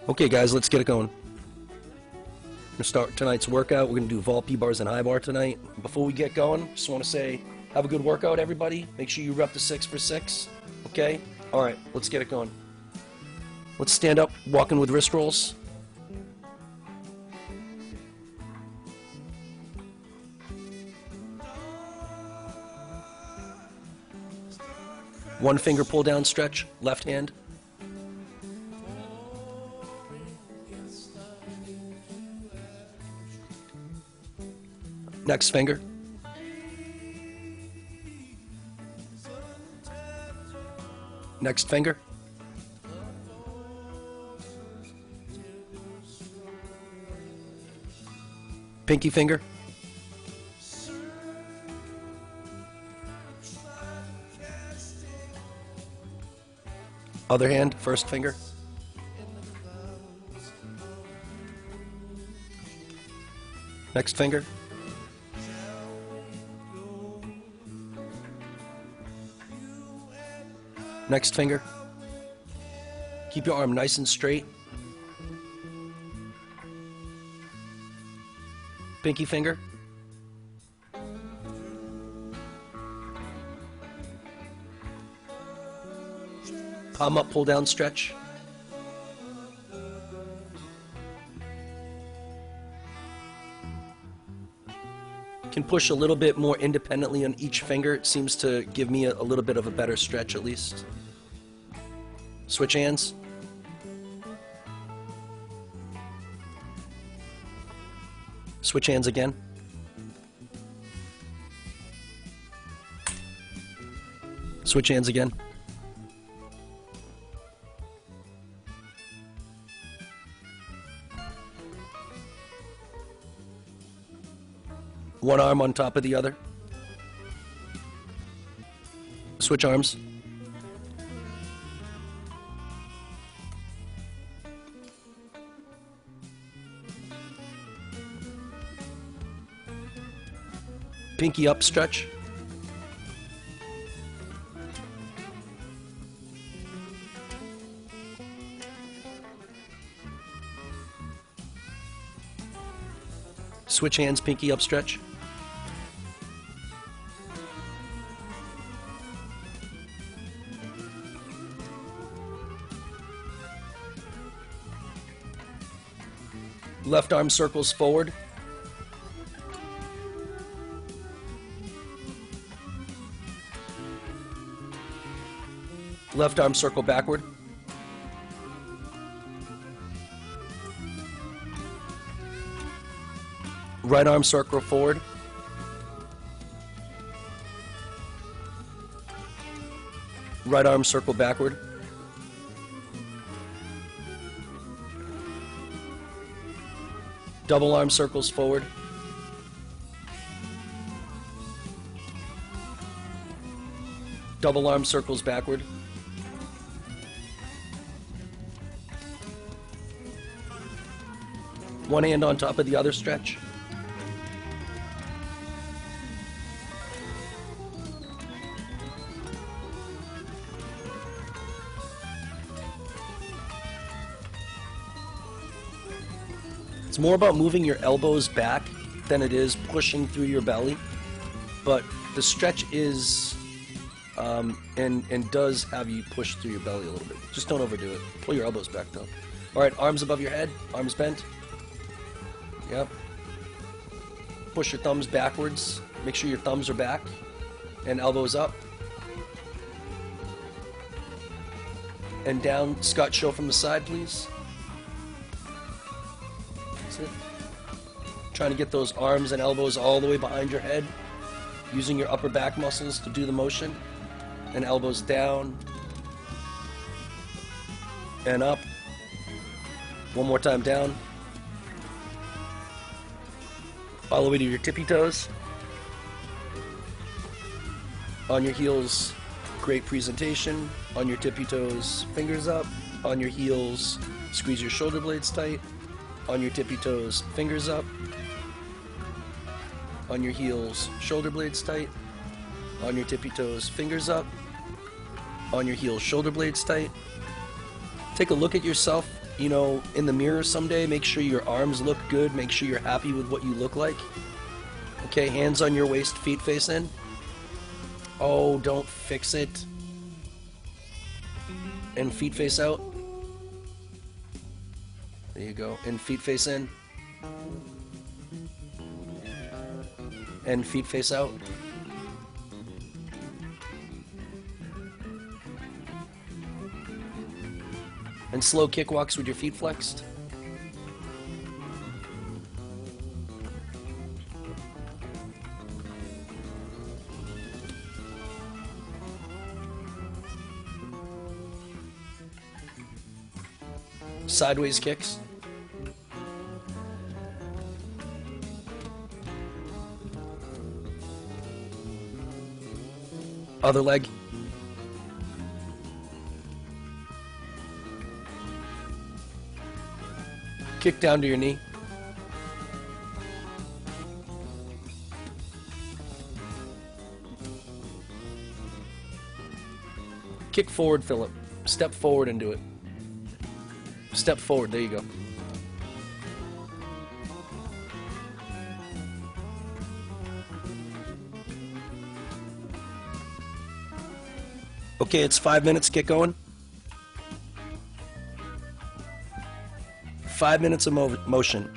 Okay guys, let's get it going. We're gonna start tonight's workout. We're gonna do vault P-bars and high bar tonight. Before we get going, just wanna say, have a good workout everybody. Make sure you rep the 6 for 6, okay? Alright, let's get it going. Let's stand up, walking with wrist rolls. One finger pull down stretch, left hand. Next finger. Next finger. Pinky finger. Other hand, first finger. Next finger. Next finger. Keep your arm nice and straight. Pinky finger. Palm up, pull down, stretch. Can push a little bit more independently on each finger. It seems to give me a little bit of a better stretch at least. Switch hands. Switch hands again. Switch hands again. One arm on top of the other. Switch arms. Pinky up stretch. Switch hands, pinky up stretch. Left arm circles forward. Left arm circle backward. Right arm circle forward. Right arm circle backward. Double arm circles forward. Double arm circles backward. One hand on top of the other stretch. It's more about moving your elbows back than it is pushing through your belly, but the stretch is and does have you push through your belly a little bit. Just don't overdo it. Pull your elbows back though. All right, arms above your head, arms bent. Yep. Push your thumbs backwards. Make sure your thumbs are back and elbows up. And down. Scott, show from the side, please. That's it. Trying to get those arms and elbows all the way behind your head, using your upper back muscles to do the motion. And elbows down and up. One more time down. All the way to your tippy toes. On your heels, great presentation. On your tippy toes, fingers up. On your heels, squeeze your shoulder blades tight. On your tippy toes, fingers up. On your heels, shoulder blades tight. On your tippy toes, fingers up. On your heels, shoulder blades tight. Take a look at yourself you know, in the mirror someday, make sure your arms look good, make sure you're happy with what you look like. Okay, hands on your waist, feet face in. Oh, don't fix it. And feet face out. There you go. And feet face in. And feet face out. And slow kick walks with your feet flexed. Sideways kicks. Other leg. Kick down to your knee. Kick forward, Philip. Step forward and do it. Step forward. There you go. Okay, it's 5 minutes. Get going. 5 minutes of motion.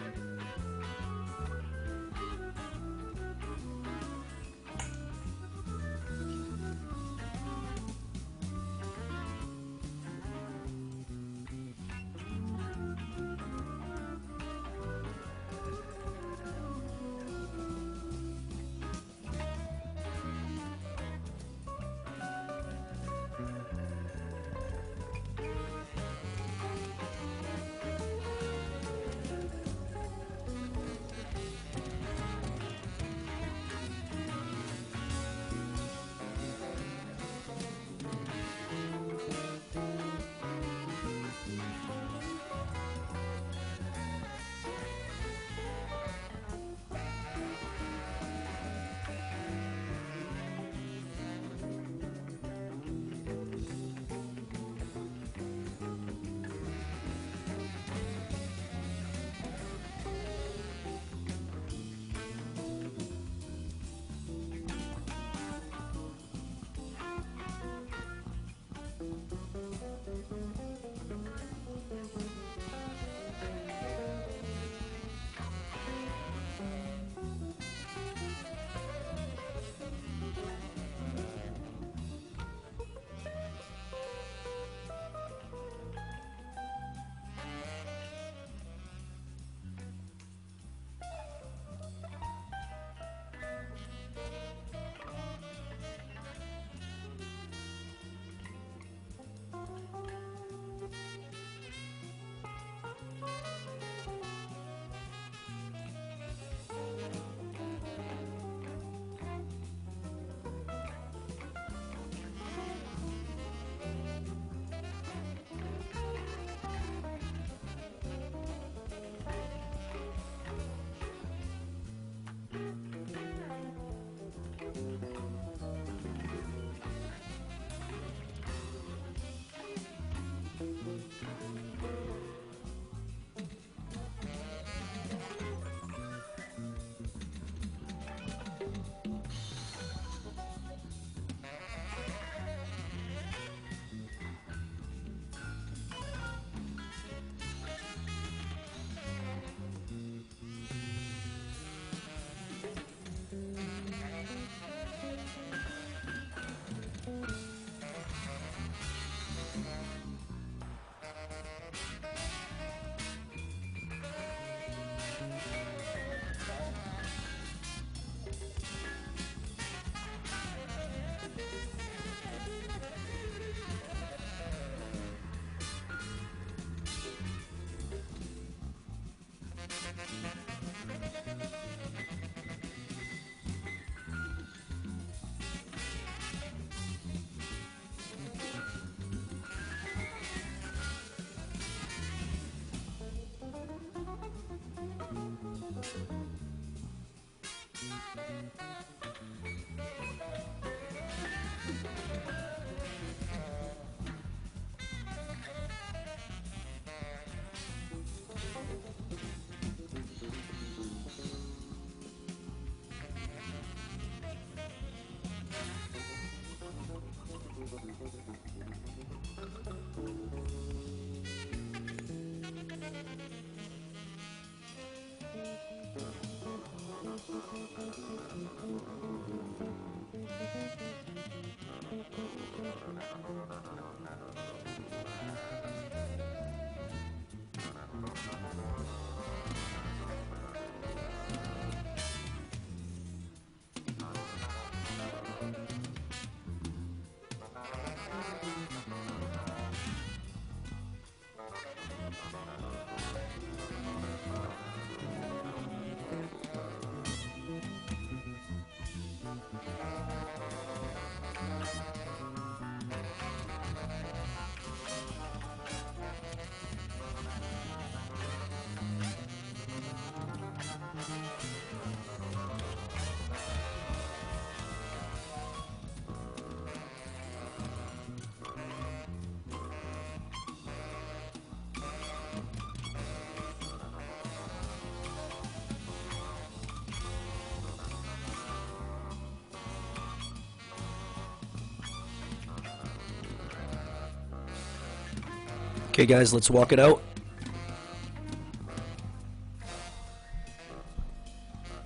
Okay, guys, let's walk it out.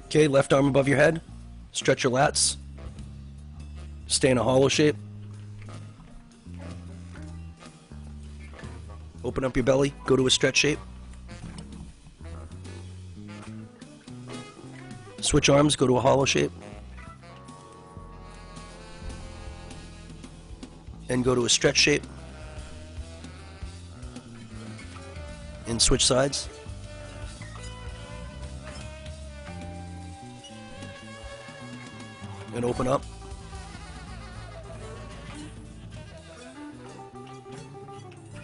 Okay, left arm above your head. Stretch your lats. Stay in a hollow shape. Open up your belly. Go to a stretch shape. Switch arms. Go to a hollow shape. And go to a stretch shape. And switch sides. And open up.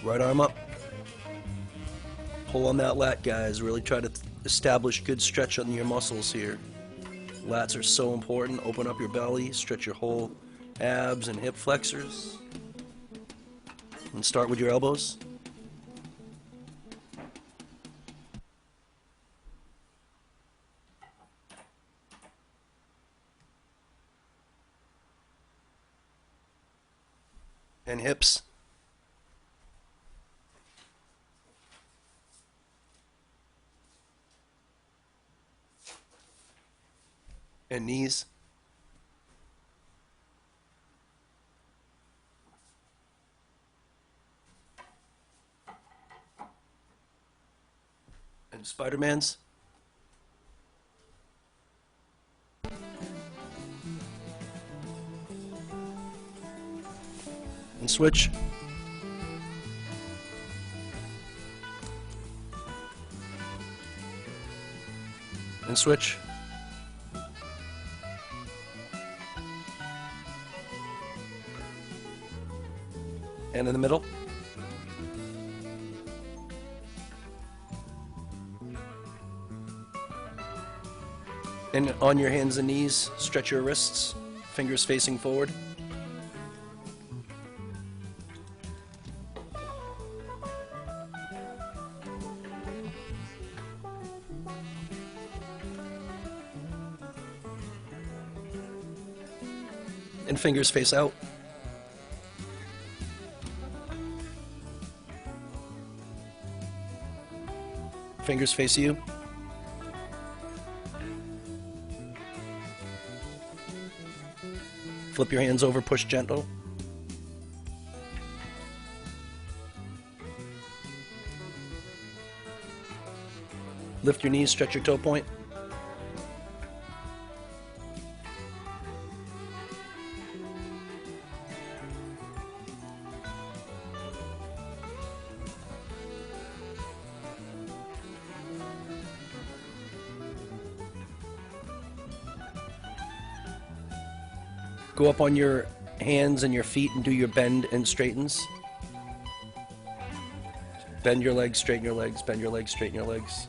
Right arm up. Pull on that lat, guys. Really try to establish good stretch on your muscles here. Lats are so important. Open up your belly. Stretch your whole abs and hip flexors. And start with your elbows. And hips. And knees. And Spider-Mans. And switch. And switch. And in the middle. And on your hands and knees, stretch your wrists, fingers facing forward. And fingers face out. Fingers face you. Flip your hands over, push gentle. Lift your knees, stretch your toe point. Go up on your hands and your feet and do your bend and straightens. Bend your legs, straighten your legs, bend your legs, straighten your legs.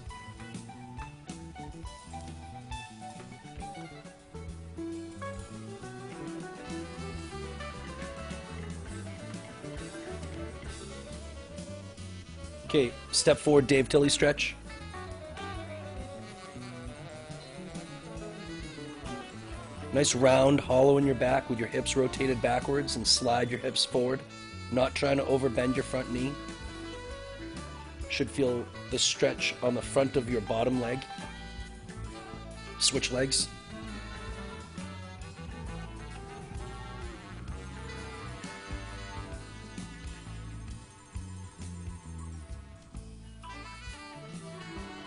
Okay, step forward, Dave Tilley stretch. Nice round hollow in your back with your hips rotated backwards and slide your hips forward. Not trying to overbend your front knee. Should feel the stretch on the front of your bottom leg. Switch legs.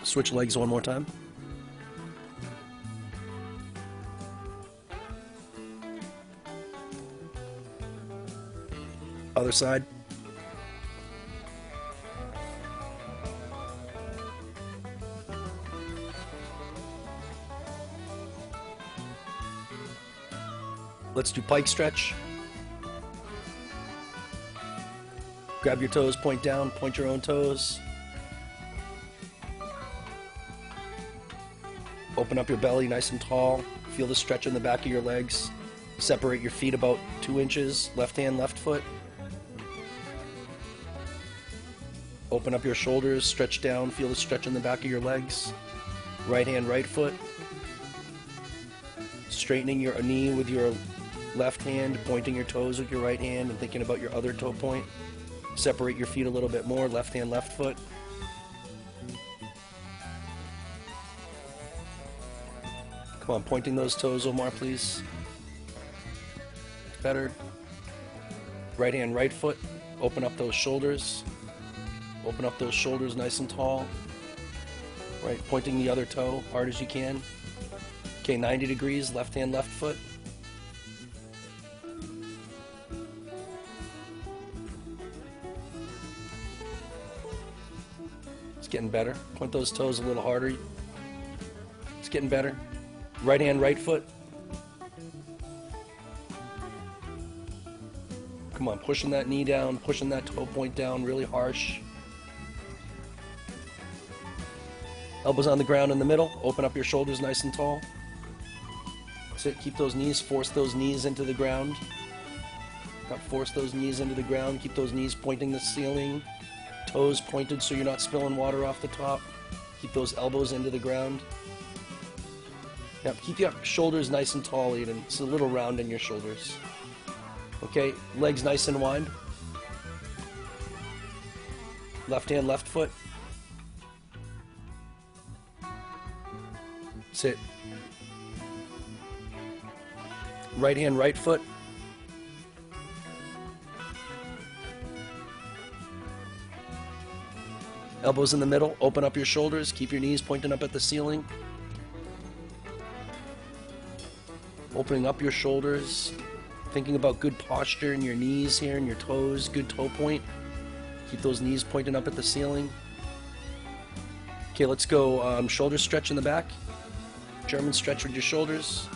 Switch legs one more time. Other side. Let's do pike stretch. Grab your toes, point down, point your own toes. Open up your belly nice and tall. Feel the stretch in the back of your legs. Separate your feet about 2 inches. Left hand, left foot. Open up your shoulders, stretch down, feel the stretch in the back of your legs. Right hand, right foot. Straightening your knee with your left hand, pointing your toes with your right hand and thinking about your other toe point. Separate your feet a little bit more, left hand, left foot. Come on, pointing those toes, Omar, please. Better. Right hand, right foot. Open up those shoulders. Open up those shoulders nice and tall. Right, pointing the other toe hard as you can. Okay, 90 degrees, left hand, left foot. It's getting better. Point those toes a little harder. It's getting better. Right hand, right foot. Come on, pushing that knee down, pushing that toe point down really harsh. Elbows on the ground in the middle. Open up your shoulders nice and tall. That's it. Keep those knees, force those knees into the ground. Force those knees into the ground. Keep those knees pointing the ceiling. Toes pointed so you're not spilling water off the top. Keep those elbows into the ground. Now, keep your shoulders nice and tall, Eden. It's a little round in your shoulders. Okay, legs nice and wide. Left hand, left foot. That's it. Right hand, right foot. Elbows in the middle. Open up your shoulders. Keep your knees pointing up at the ceiling. Opening up your shoulders. Thinking about good posture in your knees here and your toes. Good toe point. Keep those knees pointing up at the ceiling. Okay, let's go shoulder stretch in the back. German stretch with your shoulders.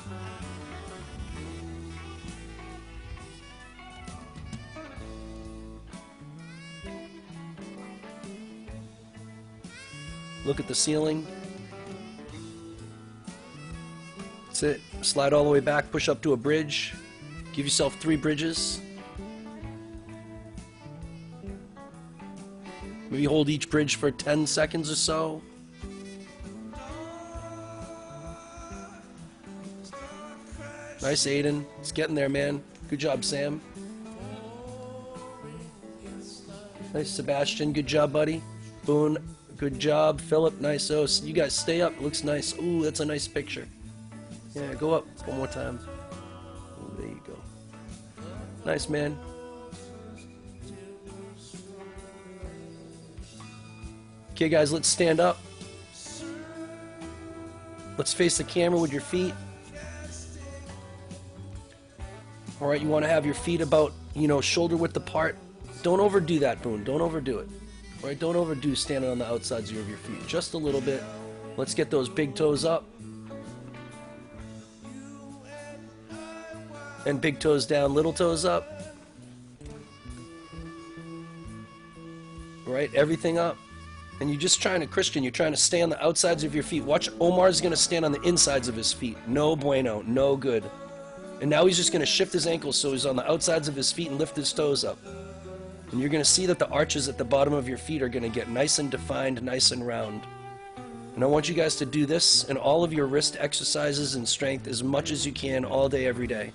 Look at the ceiling. That's it. Slide all the way back, push up to a bridge. Give yourself 3 bridges. Maybe hold each bridge for 10 seconds or so. Nice, Aiden. It's getting there, man. Good job, Sam. Nice, Sebastian. Good job, buddy. Boone. Good job. Philip. Nice. Oh, you guys stay up. It looks nice. Ooh, that's a nice picture. Yeah, go up one more time. Ooh, there you go. Nice, man. Okay, guys, let's stand up. Let's face the camera with your feet. All right, you want to have your feet about, shoulder width apart. Don't overdo that, Boone. Don't overdo it. All right, don't overdo standing on the outsides of your feet. Just a little bit. Let's get those big toes up. And big toes down, little toes up. All right, everything up. And you're just trying to, Christian, you're trying to stay on the outsides of your feet. Watch, Omar's going to stand on the insides of his feet. No bueno, no good. And now he's just going to shift his ankles so he's on the outsides of his feet and lift his toes up. And you're going to see that the arches at the bottom of your feet are going to get nice and defined, nice and round. And I want you guys to do this and all of your wrist exercises and strength as much as you can all day, every day.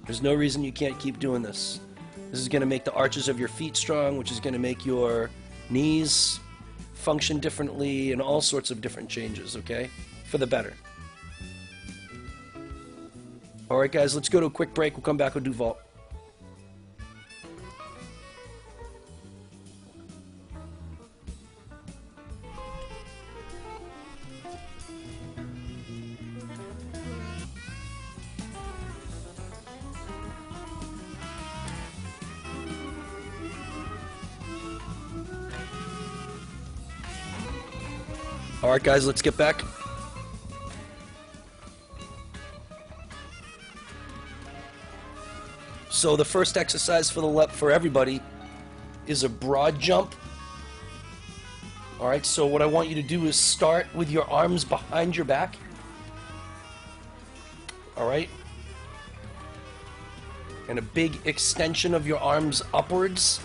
There's no reason you can't keep doing this. This is going to make the arches of your feet strong, which is going to make your knees function differently and all sorts of different changes, okay? For the better. All right, guys, let's go to a quick break. We'll come back and do vault. All right, guys, let's get back. So the first exercise for everybody is a broad jump. All right, so what I want you to do is start with your arms behind your back. All right. And a big extension of your arms upwards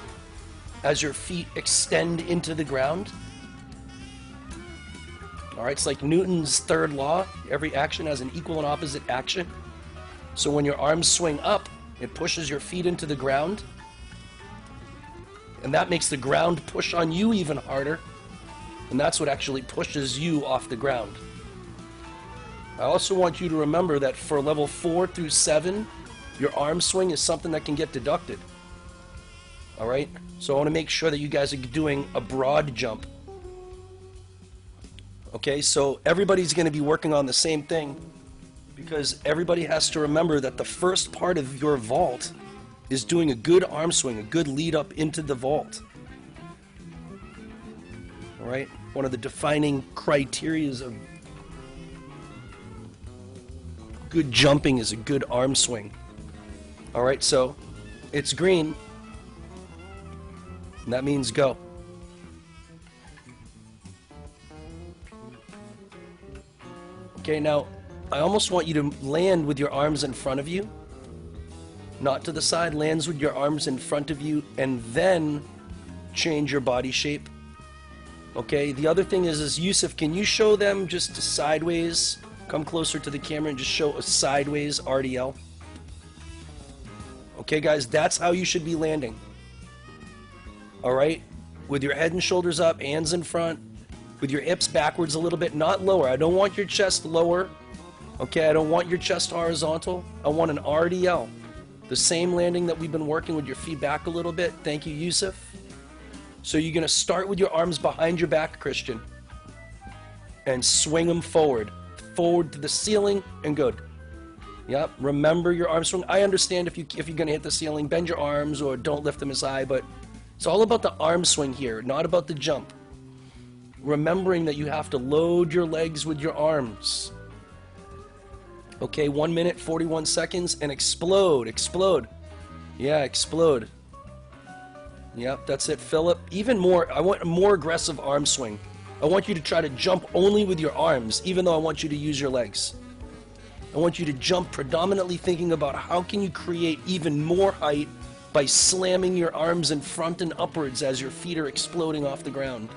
as your feet extend into the ground. All right, it's like Newton's third law. Every action has an equal and opposite action. So when your arms swing up, it pushes your feet into the ground. And that makes the ground push on you even harder. And that's what actually pushes you off the ground. I also want you to remember that for level 4 through 7, your arm swing is something that can get deducted. Alright? So I want to make sure that you guys are doing a broad jump. Okay, so everybody's going to be working on the same thing, because everybody has to remember that the first part of your vault is doing a good arm swing, a good lead up into the vault. Alright? One of the defining criteria of good jumping is a good arm swing. Alright, so it's green. And that means go. Okay, now I almost want you to land with your arms in front of you. Not to the side, lands with your arms in front of you, and then change your body shape. Okay, the other thing is Yusuf, can you show them just sideways? Come closer to the camera and just show a sideways RDL. Okay, guys, that's how you should be landing. Alright, with your head and shoulders up, hands in front, with your hips backwards a little bit, not lower. I don't want your chest lower. Okay, I don't want your chest horizontal. I want an RDL. The same landing that we've been working with your feet back a little bit. Thank you, Yusuf. So you're going to start with your arms behind your back, Christian. And swing them forward. Forward to the ceiling and good. Yep, remember your arm swing. I understand if you're going to hit the ceiling, bend your arms or don't lift them as high, but it's all about the arm swing here, not about the jump. Remembering that you have to load your legs with your arms. Okay, 1 minute, 41 seconds, and explode, explode. Yeah, explode. Yep, that's it, Philip. Even more, I want a more aggressive arm swing. I want you to try to jump only with your arms, even though I want you to use your legs. I want you to jump predominantly thinking about how can you create even more height by slamming your arms in front and upwards as your feet are exploding off the ground.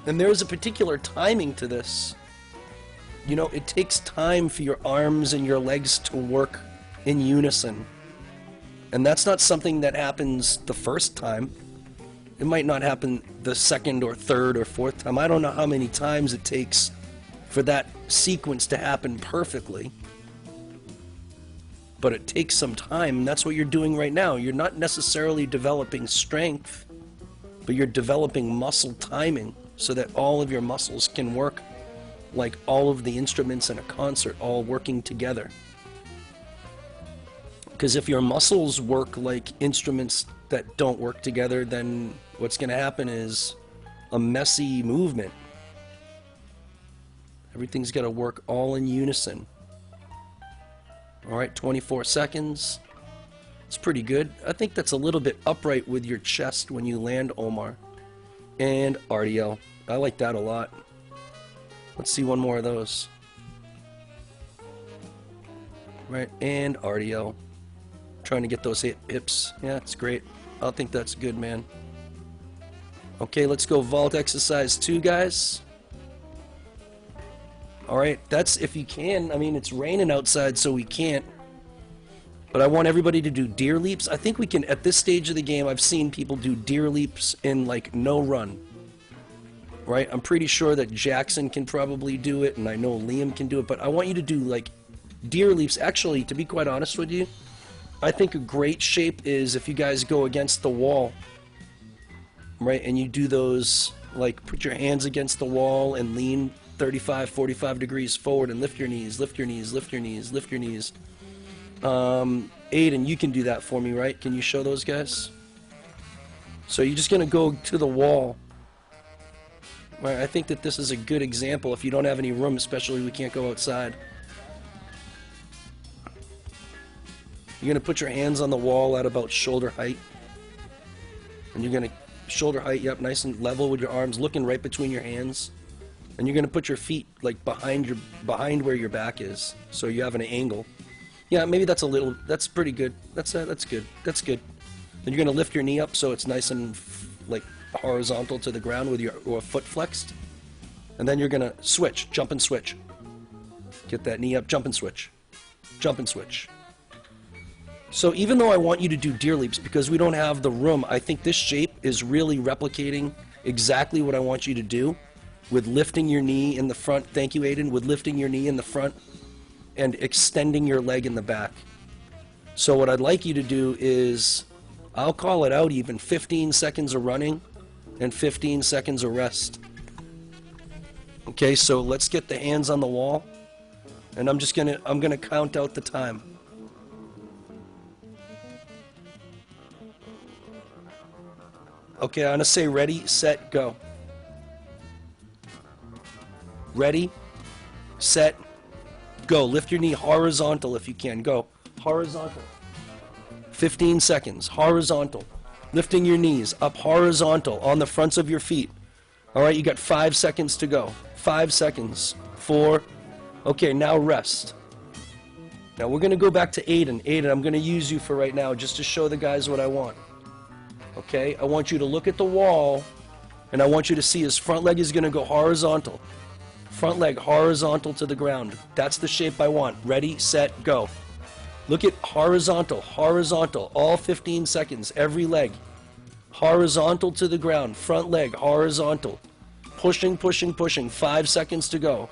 And there's a particular timing to this. You know, it takes time for your arms and your legs to work in unison. And that's not something that happens the first time. It might not happen the second or third or fourth time. I don't know how many times it takes for that sequence to happen perfectly. But it takes some time, and that's what you're doing right now. You're not necessarily developing strength, but you're developing muscle timing so that all of your muscles can work like all of the instruments in a concert, all working together. Because if your muscles work like instruments that don't work together, then what's going to happen is a messy movement. Everything's got to work all in unison. Alright, 24 seconds. It's pretty good. I think that's a little bit upright with your chest when you land, Omar. And RDL. I like that a lot. Let's see one more of those. Right, and RDL. Trying to get those hips. Yeah, it's great. I think that's good, man. Okay, let's go vault exercise 2, guys. Alright, that's if you can. I mean, it's raining outside, so we can't. But I want everybody to do deer leaps. I think we can, at this stage of the game, I've seen people do deer leaps in, like, no run. Right? I'm pretty sure that Jackson can probably do it, and I know Liam can do it, but I want you to do, like, deer leaps. Actually, to be quite honest with you, I think a great shape is if you guys go against the wall. Right? And you do those, like, put your hands against the wall and lean 35, 45 degrees forward and lift your knees, lift your knees, lift your knees, lift your knees. Aiden, you can do that for me, right? Can you show those guys? So you're just going to go to the wall. Right, I think that this is a good example if you don't have any room, especially we can't go outside. You're going to put your hands on the wall at about shoulder height. And you're going to shoulder height, yep, nice and level with your arms, looking right between your hands. And you're going to put your feet like behind where your back is, so you have an angle. Yeah, maybe that's a little. That's pretty good. That's good. That's good. Then you're going to lift your knee up so it's nice and like horizontal to the ground with your foot flexed. And then you're going to switch, jump and switch. Get that knee up, jump and switch, jump and switch. So even though I want you to do deer leaps because we don't have the room, I think this shape is really replicating exactly what I want you to do with lifting your knee in the front. Thank you, Aiden. With lifting your knee in the front and extending your leg in the back. So what I'd like you to do is, I'll call it out even, 15 seconds of running and 15 seconds of rest. Okay, so let's get the hands on the wall, and I'm gonna count out the time. Okay, I'm gonna say ready, set, go. Ready, set, go. Lift your knee horizontal if you can. Go. Horizontal. 15 seconds. Horizontal. Lifting your knees up horizontal on the fronts of your feet. All right, you got 5 seconds to go. 5 seconds. 4. Okay, now rest. Now we're going to go back to Aiden. Aiden, I'm going to use you for right now just to show the guys what I want. Okay, I want you to look at the wall, and I want you to see his front leg is going to go horizontal. Front leg horizontal to the ground. That's the shape I want. Ready, set, go. Look at horizontal, horizontal, all 15 seconds, every leg. Horizontal to the ground, front leg, horizontal. Pushing, pushing, pushing, 5 seconds to go.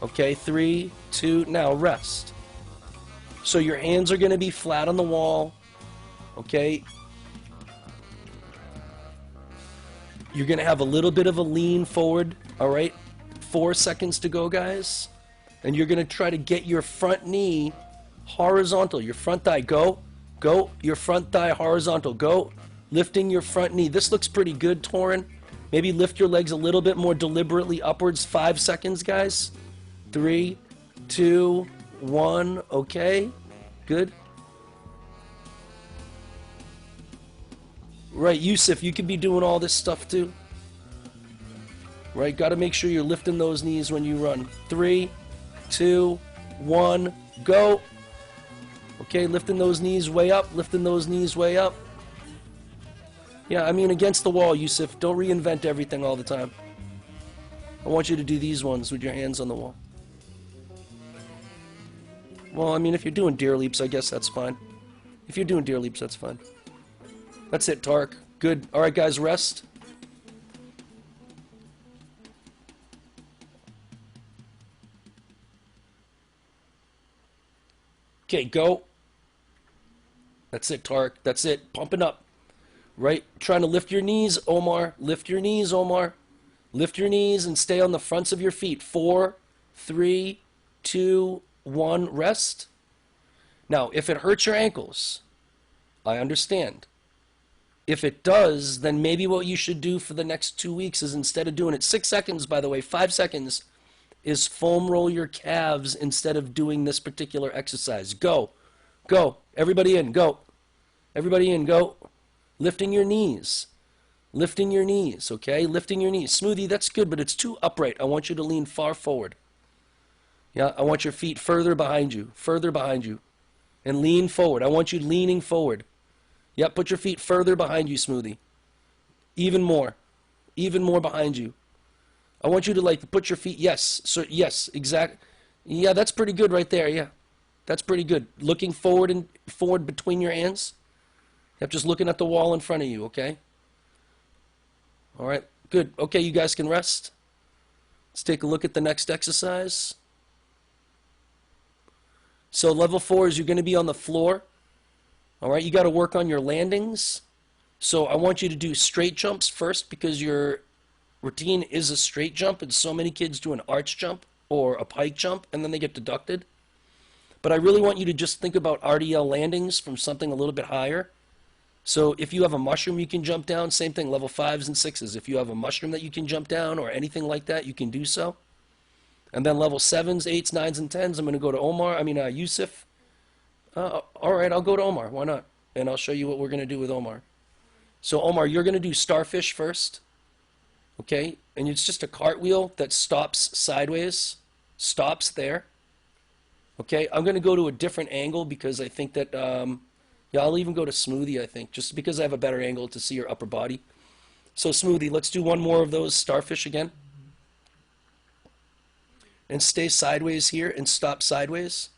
Okay, 3, 2, now rest. So your hands are going to be flat on the wall, okay? You're going to have a little bit of a lean forward, all right? 4 seconds to go, guys. And you're going to try to get your front knee horizontal, your front thigh, go, go, your front thigh horizontal, go, lifting your front knee. This looks pretty good, Torin. Maybe lift your legs a little bit more deliberately upwards. 5 seconds, guys. 3, 2, 1, okay, good. Right, Yusuf, you could be doing all this stuff too. Right, got to make sure you're lifting those knees when you run. 3, 2, 1, go. Okay, lifting those knees way up, lifting those knees way up. Yeah, I mean against the wall, Yusuf. Don't reinvent everything all the time. I want you to do these ones with your hands on the wall. Well, I mean, if you're doing deer leaps, I guess that's fine. If you're doing deer leaps, that's fine. That's it, Tark. Good. All right, guys, rest. Okay, go. That's it, Tark. That's it. Pumping up. Right? Trying to lift your knees, Omar. Lift your knees, Omar. Lift your knees and stay on the fronts of your feet. 4, 3, 2, 1. Rest. Now, if it hurts your ankles, I understand. If it does, then maybe what you should do for the next 2 weeks is, instead of doing it 6 seconds, by the way, 5 seconds, is foam roll your calves instead of doing this particular exercise. Go. Go. Everybody in. Go. Everybody in. Go. Lifting your knees. Lifting your knees, okay? Lifting your knees. Smoothie, that's good, but it's too upright. I want you to lean far forward. Yeah, I want your feet further behind you. Further behind you. And lean forward. I want you leaning forward. Yeah, put your feet further behind you, Smoothie. Even more. Even more behind you. I want you to, like, put your feet, yes, so, yes, exact. Yeah, that's pretty good right there, yeah. That's pretty good. Looking forward and forward between your hands. Yep, just looking at the wall in front of you, okay? All right, good. Okay, you guys can rest. Let's take a look at the next exercise. So level 4 is you're going to be on the floor. All right, you got to work on your landings. So I want you to do straight jumps first, because your routine is a straight jump, and so many kids do an arch jump or a pike jump, and then they get deducted. But I really want you to just think about RDL landings from something a little bit higher. So if you have a mushroom you can jump down, same thing, level 5s and 6s. If you have a mushroom that you can jump down or anything like that, you can do so. And then level 7s, 8s, 9s, and 10s, I'm going to go to Yusuf. All right, I'll go to Omar. Why not? And I'll show you what we're going to do with Omar. So Omar, you're going to do starfish first. Okay? And it's just a cartwheel that stops sideways. Stops there. Okay? I'm going to go to a different angle because I think that... yeah, I'll even go to Smoothie, I think, just because I have a better angle to see your upper body. So Smoothie, let's do one more of those starfish again. And stay sideways here and stop sideways.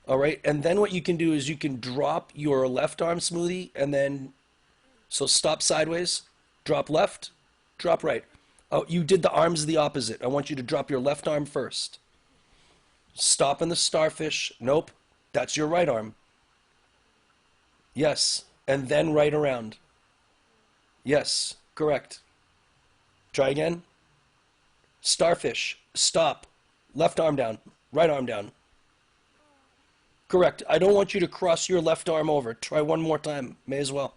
All right, and then what you can do is you can drop your left arm smoothie, and then so stop sideways, drop left, drop right. Oh, you did the arms the opposite. I want you to drop your left arm first. Stop in the starfish. Nope, that's your right arm. Yes, and then right around. Yes, correct. Try again. Starfish. Stop. Left arm down. Right arm down. Correct. I don't want you to cross your left arm over. Try one more time. May as well.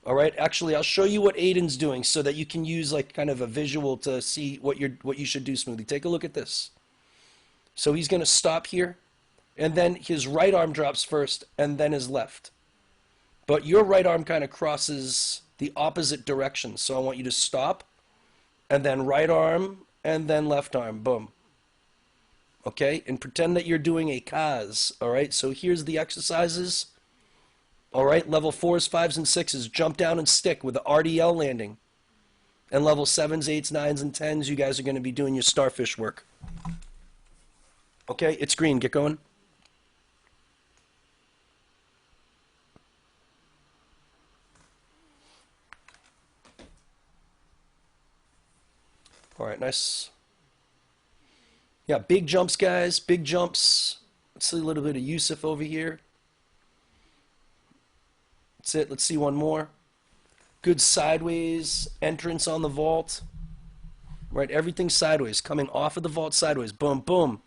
All right. Actually, I'll show you what Aiden's doing so that you can use like kind of a visual to see what you should do smoothly. Take a look at this. So he's going to stop here, and then his right arm drops first, and then his left. But your right arm kind of crosses the opposite direction. So I want you to stop, and then right arm, and then left arm. Boom. Okay? And pretend that you're doing a Kaz. All right? So here's the exercises. All right? Level 4s, 5s, and 6s. Jump down and stick with the RDL landing. And level 7s, 8s, 9s, and 10s, you guys are going to be doing your starfish work. Okay? It's green. Get going. All right, nice. Yeah, big jumps, guys. Big jumps. Let's see a little bit of Yusuf over here. That's it. Let's see one more. Good sideways entrance on the vault. Right, everything sideways. Coming off of the vault sideways. Boom, boom.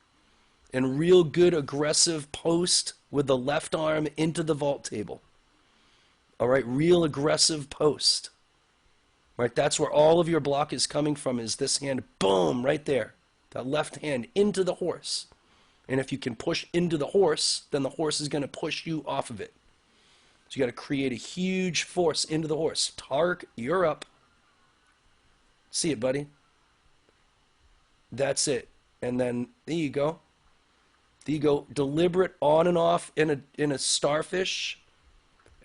And real good aggressive post with the left arm into the vault table. All right, real aggressive post. Right, that's where all of your block is coming from, is this hand, boom, right there. That left hand into the horse. And if you can push into the horse, then the horse is going to push you off of it. So you got to create a huge force into the horse. Tark, you're up. See it, buddy. That's it. And then, there you go. There you go. Deliberate on and off in a starfish.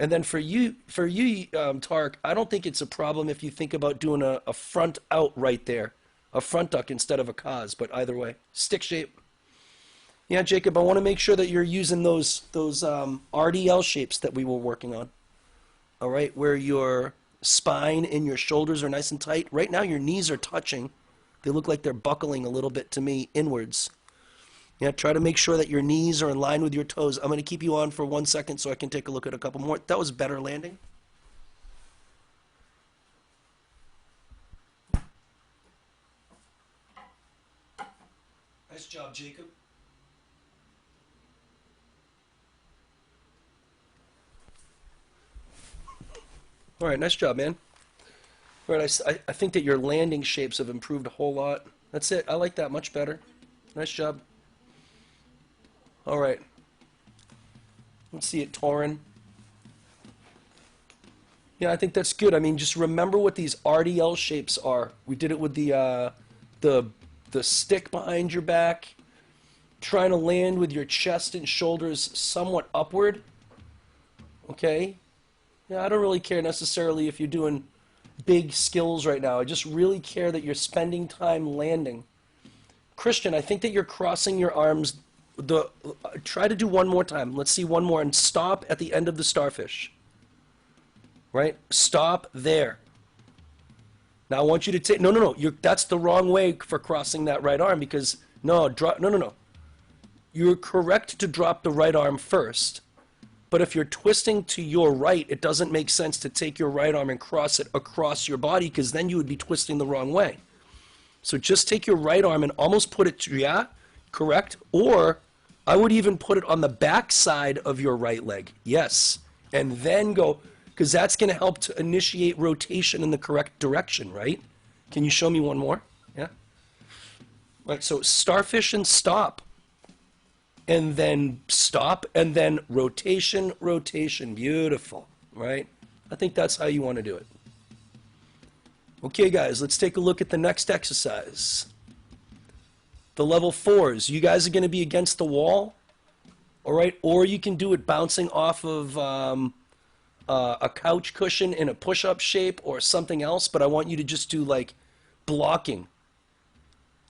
And then for you, Tark, I don't think it's a problem if you think about doing a front out right there. A front duck instead of a Kaz, but either way. Stick shape. Yeah, Jacob, I want to make sure that you're using those RDL shapes that we were working on. All right, where your spine and your shoulders are nice and tight. Right now your knees are touching. They look like they're buckling a little bit to me inwards. Yeah, try to make sure that your knees are in line with your toes. I'm going to keep you on for 1 second so I can take a look at a couple more. That was better landing. Nice job, Jacob. All right, nice job, man. All right, I think that your landing shapes have improved a whole lot. That's it. I like that much better. Nice job. All right. Let's see it, Torin. Yeah, I think that's good. I mean, just remember what these RDL shapes are. We did it with the stick behind your back, trying to land with your chest and shoulders somewhat upward. Okay? Yeah, I don't really care necessarily if you're doing big skills right now. I just really care that you're spending time landing. Christian, I think that you're crossing your arms. Try to do one more time. Let's see one more, and stop at the end of the starfish. Right? Stop there. Now I want you to take, no. That's the wrong way for crossing that right arm, because, no. You're correct to drop the right arm first. But if you're twisting to your right, it doesn't make sense to take your right arm and cross it across your body, because then you would be twisting the wrong way. So just take your right arm and almost put it to, yeah, correct. Or I would even put it on the back side of your right leg. Yes. And then go, because that's going to help to initiate rotation in the correct direction, right? Can you show me one more? Yeah. Right, so starfish and stop. And then stop, and then rotation, rotation. Beautiful, right? I think that's how you want to do it. Okay, guys, let's take a look at the next exercise. The level 4s. You guys are going to be against the wall, all right? Or you can do it bouncing off of a couch cushion in a push-up shape or something else, but I want you to just do, like, blocking.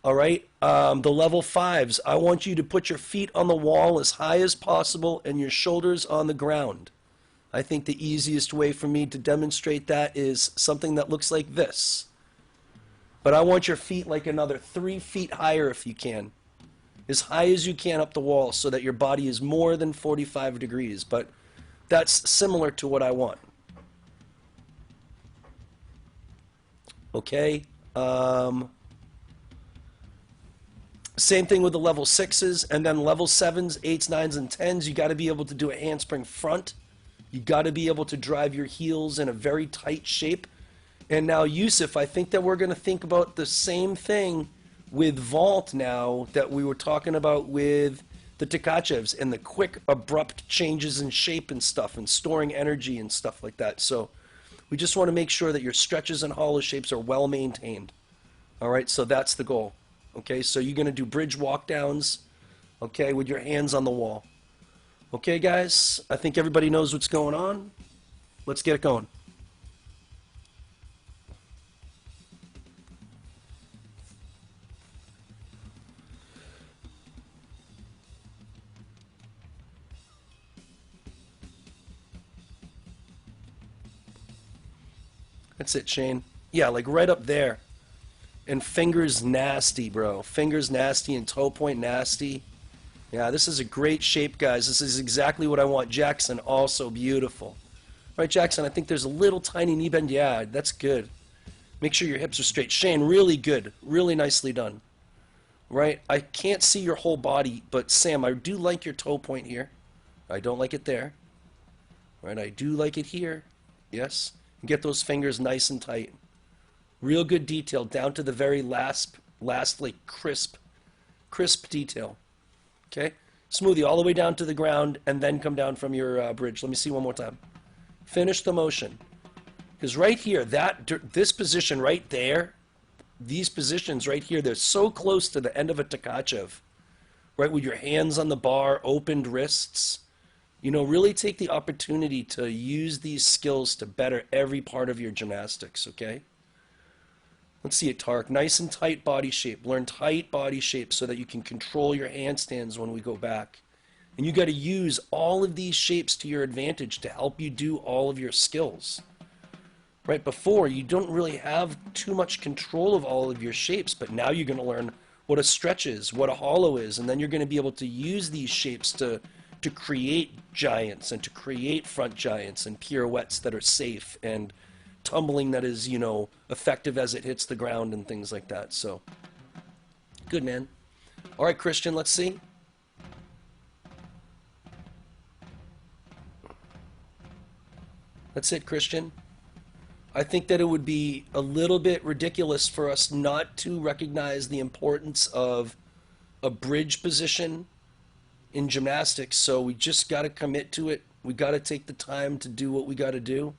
All right. The level 5s, I want you to put your feet on the wall as high as possible and your shoulders on the ground. I think the easiest way for me to demonstrate that is something that looks like this. But I want your feet like another 3 feet higher if you can. As high as you can up the wall so that your body is more than 45 degrees. But that's similar to what I want. Okay. Same thing with the level 6s, and then level 7s, 8s, 9s, and 10s, you got to be able to do a handspring front. You got to be able to drive your heels in a very tight shape. And now, Yusuf, I think that we're going to think about the same thing with vault now that we were talking about with the Tkachevs and the quick, abrupt changes in shape and stuff and storing energy and stuff like that. So we just want to make sure that your stretches and hollow shapes are well maintained. All right, so that's the goal. Okay, so you're going to do bridge walk downs, okay, with your hands on the wall. Okay, guys, I think everybody knows what's going on. Let's get it going. That's it, Shane. Yeah, like right up there. And fingers nasty, bro. Fingers nasty and toe point nasty. Yeah, this is a great shape, guys. This is exactly what I want. Jackson, also beautiful. Right, Jackson, I think there's a little tiny knee bend. Yeah, that's good. Make sure your hips are straight. Shane, really good. Really nicely done. Right? I can't see your whole body, but Sam, I do like your toe point here. I don't like it there. Right? I do like it here. Yes. Get those fingers nice and tight. Real good detail down to the very last like crisp detail. Okay? Smoothie all the way down to the ground and then come down from your bridge. Let me see one more time. Finish the motion. Because right here, this position right there, these positions right here, they're so close to the end of a Tkachev. Right? With your hands on the bar, opened wrists. You know, really take the opportunity to use these skills to better every part of your gymnastics, okay? Let's see it, Tark. Nice and tight body shape. Learn tight body shape so that you can control your handstands when we go back. And you got to use all of these shapes to your advantage to help you do all of your skills. Right before, you don't really have too much control of all of your shapes, but now you're going to learn what a stretch is, what a hollow is, and then you're going to be able to use these shapes to create giants and to create front giants and pirouettes that are safe and tumbling that is, you know, effective as it hits the ground and things like that. So, good, man. All right, Christian, let's see. That's it, Christian. I think that it would be a little bit ridiculous for us not to recognize the importance of a bridge position in gymnastics, so we just got to commit to it. We got to take the time to do what we got to do.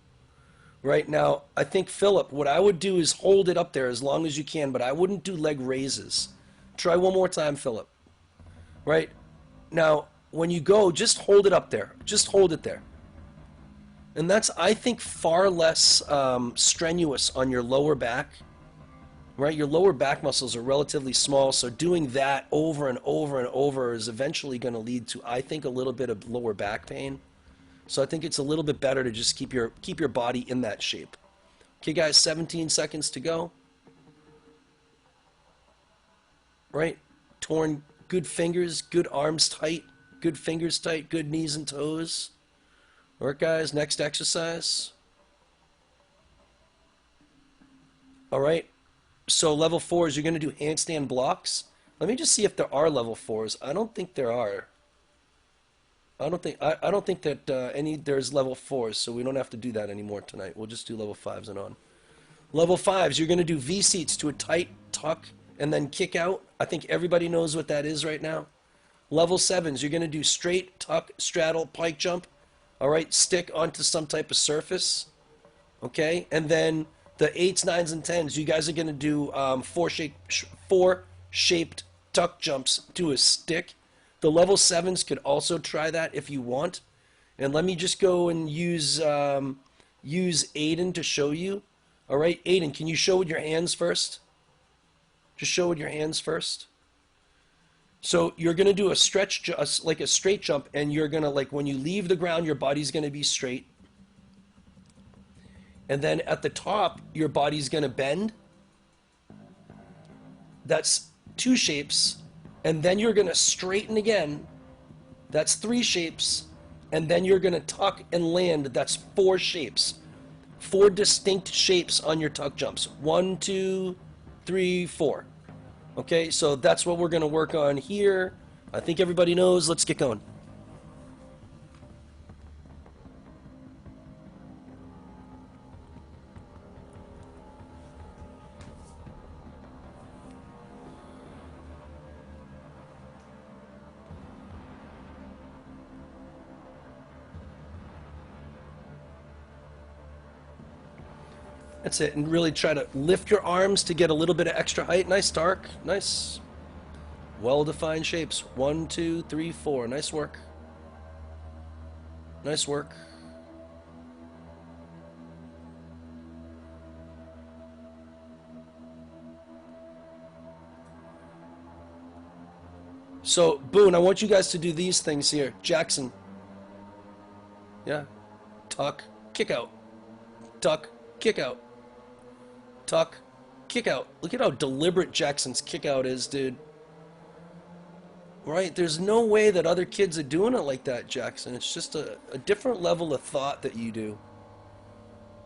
Right now, I think, Philip, what I would do is hold it up there as long as you can, but I wouldn't do leg raises. Try one more time, Philip. Right? Now, when you go, just hold it up there. Just hold it there. And that's, I think, far less strenuous on your lower back. Right? Your lower back muscles are relatively small, so doing that over and over and over is eventually going to lead to, I think, a little bit of lower back pain. So I think it's a little bit better to just keep your body in that shape. Okay, guys, 17 seconds to go. Right? Torn, good fingers, good arms tight, good fingers tight, good knees and toes. All right, guys, next exercise. All right. So level 4s, you're going to do handstand blocks. Let me just see if there are level 4s. I don't think there are. I don't think that there's level 4s, so we don't have to do that anymore tonight. We'll just do level 5s and on. Level 5s, you're going to do V-seats to a tight tuck and then kick out. I think everybody knows what that is right now. Level 7s, you're going to do straight tuck, straddle, pike jump. All right, stick onto some type of surface. Okay, and then the 8s, 9s, and 10s, you guys are going to do four-shaped tuck jumps to a stick. The level 7s could also try that if you want. And let me just go and use Aiden to show you. All right, Aiden, can you show with your hands first? Just show with your hands first. So you're going to do a stretch, like a straight jump, and you're going to, like, when you leave the ground, your body's going to be straight. And then at the top, your body's going to bend. That's 2 shapes. And then you're going to straighten again. That's 3 shapes. And then you're going to tuck and land. That's 4 shapes. 4 distinct shapes on your tuck jumps. 1, 2, 3, 4. Okay, so that's what we're going to work on here. I think everybody knows. Let's get going. That's it, and really try to lift your arms to get a little bit of extra height. Nice, Dark. Nice. Well-defined shapes. 1, 2, 3, 4. Nice work. Nice work. So, Boone, I want you guys to do these things here. Jackson. Yeah. Tuck, kick out. Tuck, kick out. Tuck, kick out. Look at how deliberate Jackson's kick out is, dude. Right? There's no way that other kids are doing it like that, Jackson. It's just a different level of thought that you do.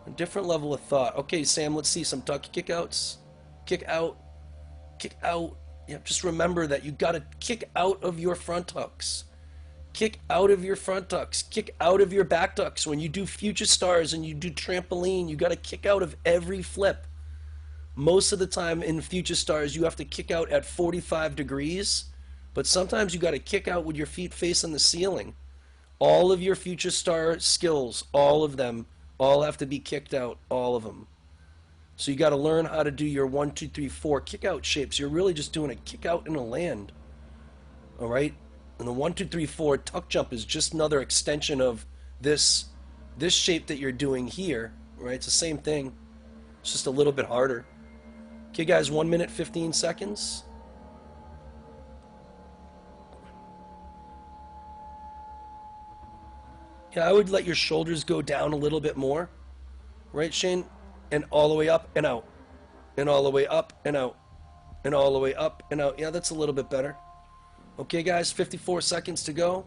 A different level of thought. Okay, Sam, let's see some tuck kick outs. Kick out. Kick out. Yeah, just remember that you got to kick out of your front tucks. Kick out of your front tucks. Kick out of your back tucks. When you do future stars and you do trampoline, you got to kick out of every flip. Most of the time in future stars, you have to kick out at 45 degrees, but sometimes you got to kick out with your feet facing the ceiling. All of your future star skills, all of them, all have to be kicked out, all of them. So you got to learn how to do your 1, 2, 3, 4 kick out shapes. You're really just doing a kick out and a land. All right? And the 1, 2, 3, 4 tuck jump is just another extension of this shape that you're doing here, right? It's the same thing. It's just a little bit harder. Okay, guys, 1 minute, 15 seconds. Yeah, I would let your shoulders go down a little bit more. Right, Shane? And all the way up and out. And all the way up and out. And all the way up and out. Yeah, that's a little bit better. Okay, guys, 54 seconds to go.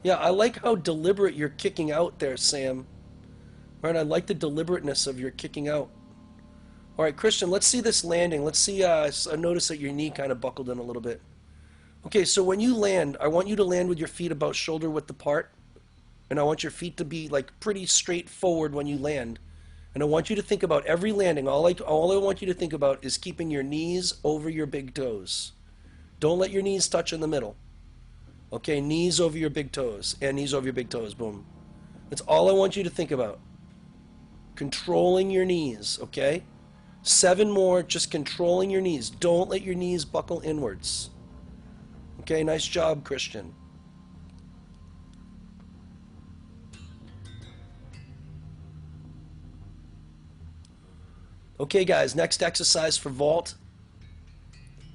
Yeah, I like how deliberate you're kicking out there, Sam. Right, I like the deliberateness of your kicking out. All right, Christian, let's see this landing. Let's see, I notice that your knee kind of buckled in a little bit. Okay, so when you land, I want you to land with your feet about shoulder width apart. And I want your feet to be like pretty straight forward when you land. And I want you to think about every landing. All I want you to think about is keeping your knees over your big toes. Don't let your knees touch in the middle. Okay, knees over your big toes. And knees over your big toes. Boom. That's all I want you to think about. Controlling your knees, okay? 7 more, just controlling your knees. Don't let your knees buckle inwards. Okay, nice job, Christian. Okay, guys, next exercise for vault.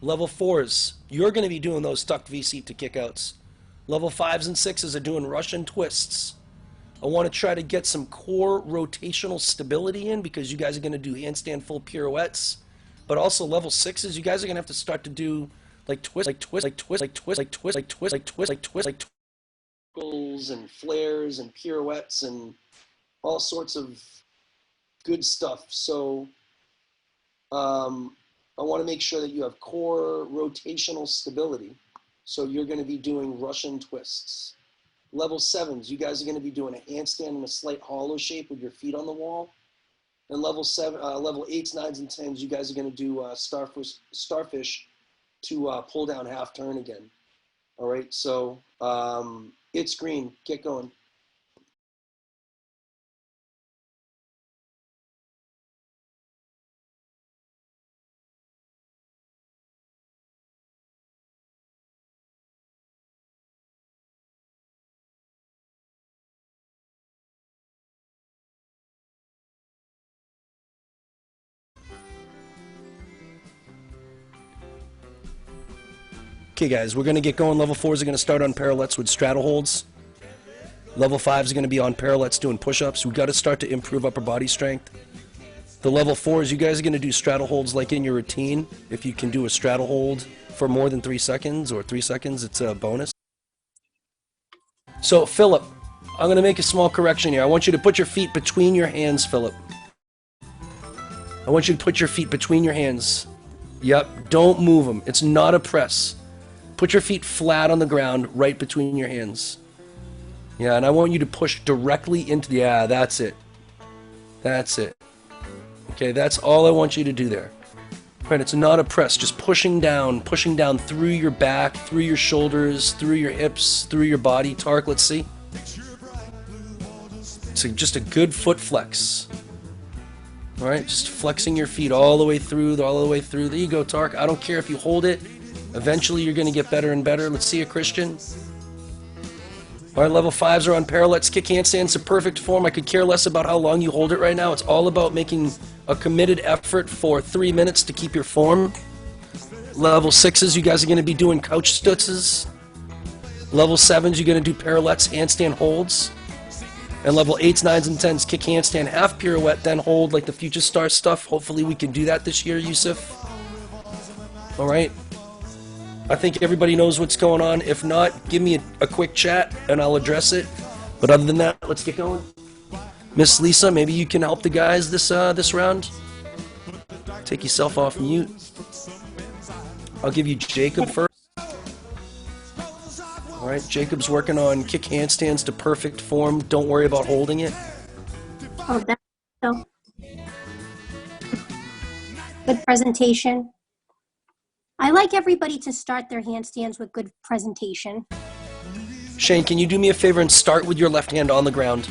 Level 4s, you're going to be doing those tucked V-seat to kickouts. Level 5s and 6s are doing Russian twists. I want to try to get some core rotational stability in because you guys are going to do handstand full pirouettes. But also level 6s, you guys are going to have to start to do like twists and flares and pirouettes and all sorts of good stuff. So I want to make sure that you have core rotational stability. So you're going to be doing Russian twists. Level 7s, you guys are going to be doing a handstand in a slight hollow shape with your feet on the wall. And level 8s, 9s, and 10s, you guys are going to do starfish to pull down half turn again. All right, so it's green. Get going. Okay, guys, we're going to get going. Level 4s are going to start on parallettes with straddle holds. Level 5s are going to be on parallettes doing push-ups. We've got to start to improve upper body strength. The level 4s, you guys are going to do straddle holds like in your routine. If you can do a straddle hold for more than 3 seconds or 3 seconds, it's a bonus. So, Philip, I'm going to make a small correction here. I want you to put your feet between your hands, Philip. I want you to put your feet between your hands. Yep, don't move them. It's not a press. Put your feet flat on the ground right between your hands. Yeah, and I want you to push directly into the... Yeah, that's it. That's it. Okay, that's all I want you to do there. Right, it's not a press, just pushing down through your back, through your shoulders, through your hips, through your body. Tark, let's see. So just a good foot flex. All right, just flexing your feet all the way through, There you go, Tark. I don't care if you hold it. Eventually, you're going to get better and better. Let's see it, Christian. All right, level 5s are on parallettes. Kick handstands to perfect form. I could care less about how long you hold it right now. It's all about making a committed effort for 3 minutes to keep your form. Level 6s, you guys are going to be doing couch stutzes. Level 7s, you're going to do parallettes, handstand holds. And level 8s, 9s, and 10s, kick handstand, half pirouette, then hold like the Future Star stuff. Hopefully we can do that this year, Yusuf. All right. I think everybody knows what's going on. If not, give me a quick chat and I'll address it. But other than that, let's get going. Miss Lisa, maybe you can help the guys this round. Take yourself off mute. I'll give you Jacob first. All right, Jacob's working on kick handstands to perfect form. Don't worry about holding it. Oh, that's so good presentation. I like everybody to start their handstands with good presentation. Shane, can you do me a favor and start with your left hand on the ground?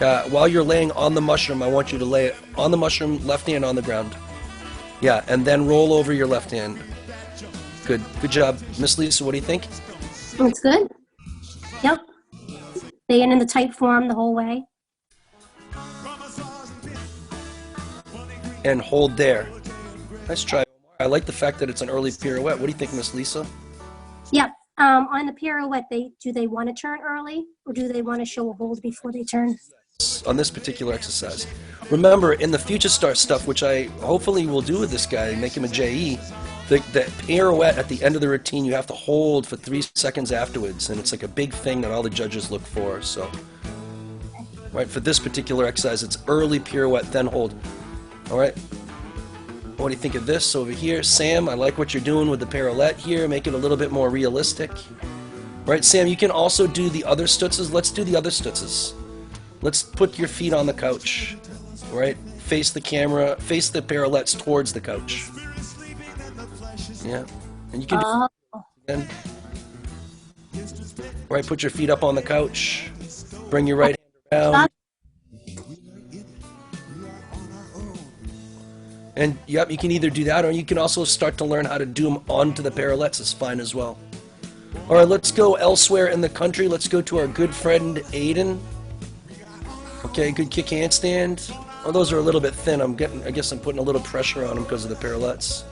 While you're laying on the mushroom, I want you to lay it on the mushroom, left hand on the ground. Yeah, and then roll over your left hand. Good job. Miss Lisa, what do you think? Looks good. Yep. Staying in the tight form the whole way. And hold there. Nice try. I like the fact that it's an early pirouette. What do you think, Miss Lisa? Yep. On the pirouette, do they want to turn early, or do they want to show a hold before they turn? On this particular exercise. Remember, in the Future Star stuff, which I hopefully will do with this guy, make him a JE, the pirouette at the end of the routine, you have to hold for 3 seconds afterwards, and it's like a big thing that all the judges look for. So, right, for this particular exercise, it's early pirouette, then hold. All right. What do you think of this over here? Sam, I like what you're doing with the parallette here. Make it a little bit more realistic. Right, Sam, you can also do the other stutzes. Let's do the other stutzes. Let's put your feet on the couch. Right? Face the camera, face the parallettes towards the couch. Yeah. And you can do again. Right, put your feet up on the couch. Bring your right hand around. And yep, you can either do that or you can also start to learn how to do them onto the parallettes. It's fine as well. All right, let's go elsewhere in the country. Let's go to our good friend Aiden. Okay, good kick handstand. Oh, those are a little bit thin. I guess I'm putting a little pressure on them because of the parallettes.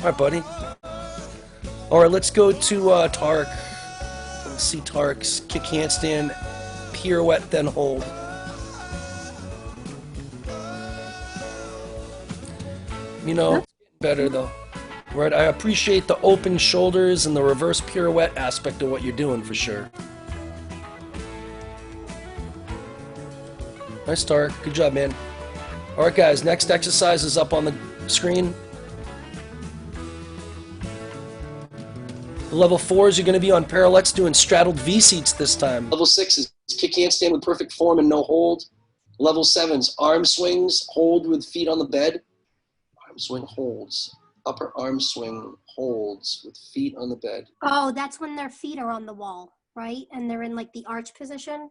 All right, buddy. All right, let's go to Tark. Let's see Tark's kick handstand, pirouette, then hold. You know, better though. Right, I appreciate the open shoulders and the reverse pirouette aspect of what you're doing for sure. Nice start. Good job, man. All right, guys, next exercise is up on the screen. Level 4s are going to be on parallettes doing straddled V-seats this time. Level 6 is kick handstand with perfect form and no hold. Level 7s, arm swings, hold with feet on the bed. Arm swing holds. Upper arm swing holds with feet on the bed. Oh, that's when their feet are on the wall, right? And they're in like the arch position.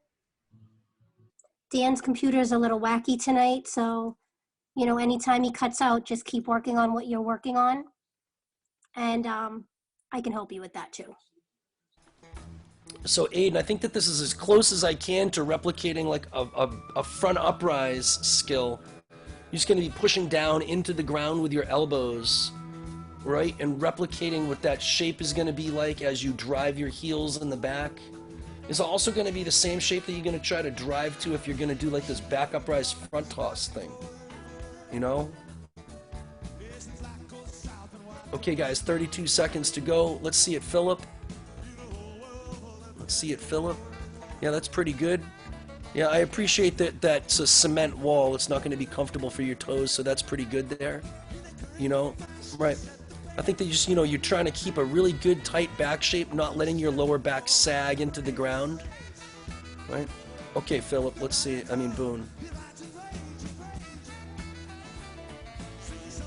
Dan's computer is a little wacky tonight, so, you know, anytime he cuts out, just keep working on what you're working on. And I can help you with that too. So Aiden, I think that this is as close as I can to replicating like a front uprise skill. You're just going to be pushing down into the ground with your elbows right? And replicating what that shape is going to be like as you drive your heels in the back is also going to be the same shape that you're going to try to drive to if you're going to do like this back uprise front toss thing, you know? Okay, guys, 32 seconds to go. Let's see it, Philip. Let's see it, Philip. Yeah, that's pretty good. Yeah, I appreciate that that's a cement wall. It's not going to be comfortable for your toes, so that's pretty good there. You know, right. I think that just, you know, you're trying to keep a really good tight back shape, not letting your lower back sag into the ground. Right? Okay, Philip, let's see. Boone.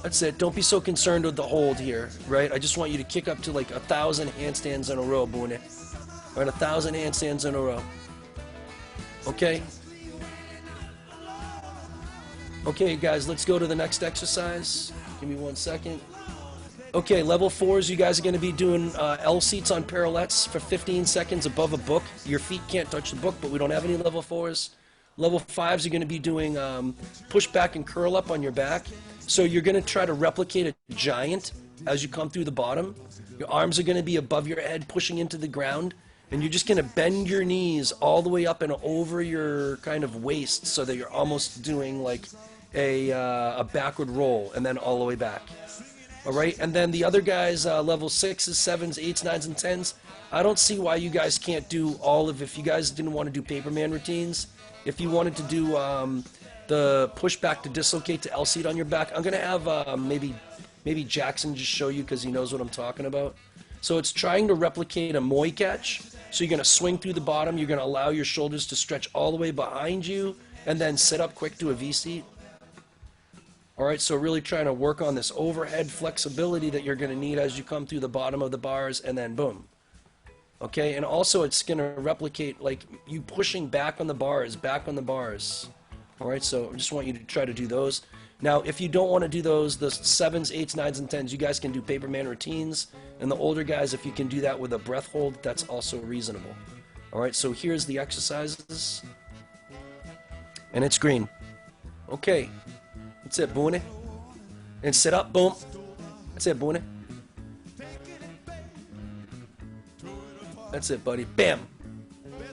That's it. Don't be so concerned with the hold here, right? I just want you to kick up to like 1,000 handstands in a row, Boone. Right, 1,000 handstands in a row. Okay? Okay, guys, let's go to the next exercise. Give me 1 second. Okay, level 4s, you guys are going to be doing L seats on parallettes for 15 seconds above a book. Your feet can't touch the book, but we don't have any level 4s. Level 5s are going to be doing push back and curl up on your back. So you're going to try to replicate a giant as you come through the bottom. Your arms are going to be above your head, pushing into the ground. And you're just going to bend your knees all the way up and over your kind of waist so that you're almost doing like a backward roll and then all the way back. All right, and then the other guys, level 6s, 7s, 8s, 9s, and 10s, I don't see why you guys can't do all of, if you guys didn't want to do Paperman routines, if you wanted to do the push back to dislocate to L seat on your back, I'm going to have maybe Jackson just show you because he knows what I'm talking about. So it's trying to replicate a Moi catch. So you're going to swing through the bottom, you're going to allow your shoulders to stretch all the way behind you, and then sit up quick to a V seat. Alright, so really trying to work on this overhead flexibility that you're going to need as you come through the bottom of the bars, and then boom. Okay, and also it's going to replicate like you pushing back on the bars. Alright, so I just want you to try to do those. Now, if you don't want to do those, the 7s, 8s, 9s, and 10s, you guys can do Paperman routines. And the older guys, if you can do that with a breath hold, that's also reasonable. Alright, so here's the exercises. And it's green. Okay. That's it, Boone. And sit up, boom. That's it, Boone. That's it, buddy. Bam!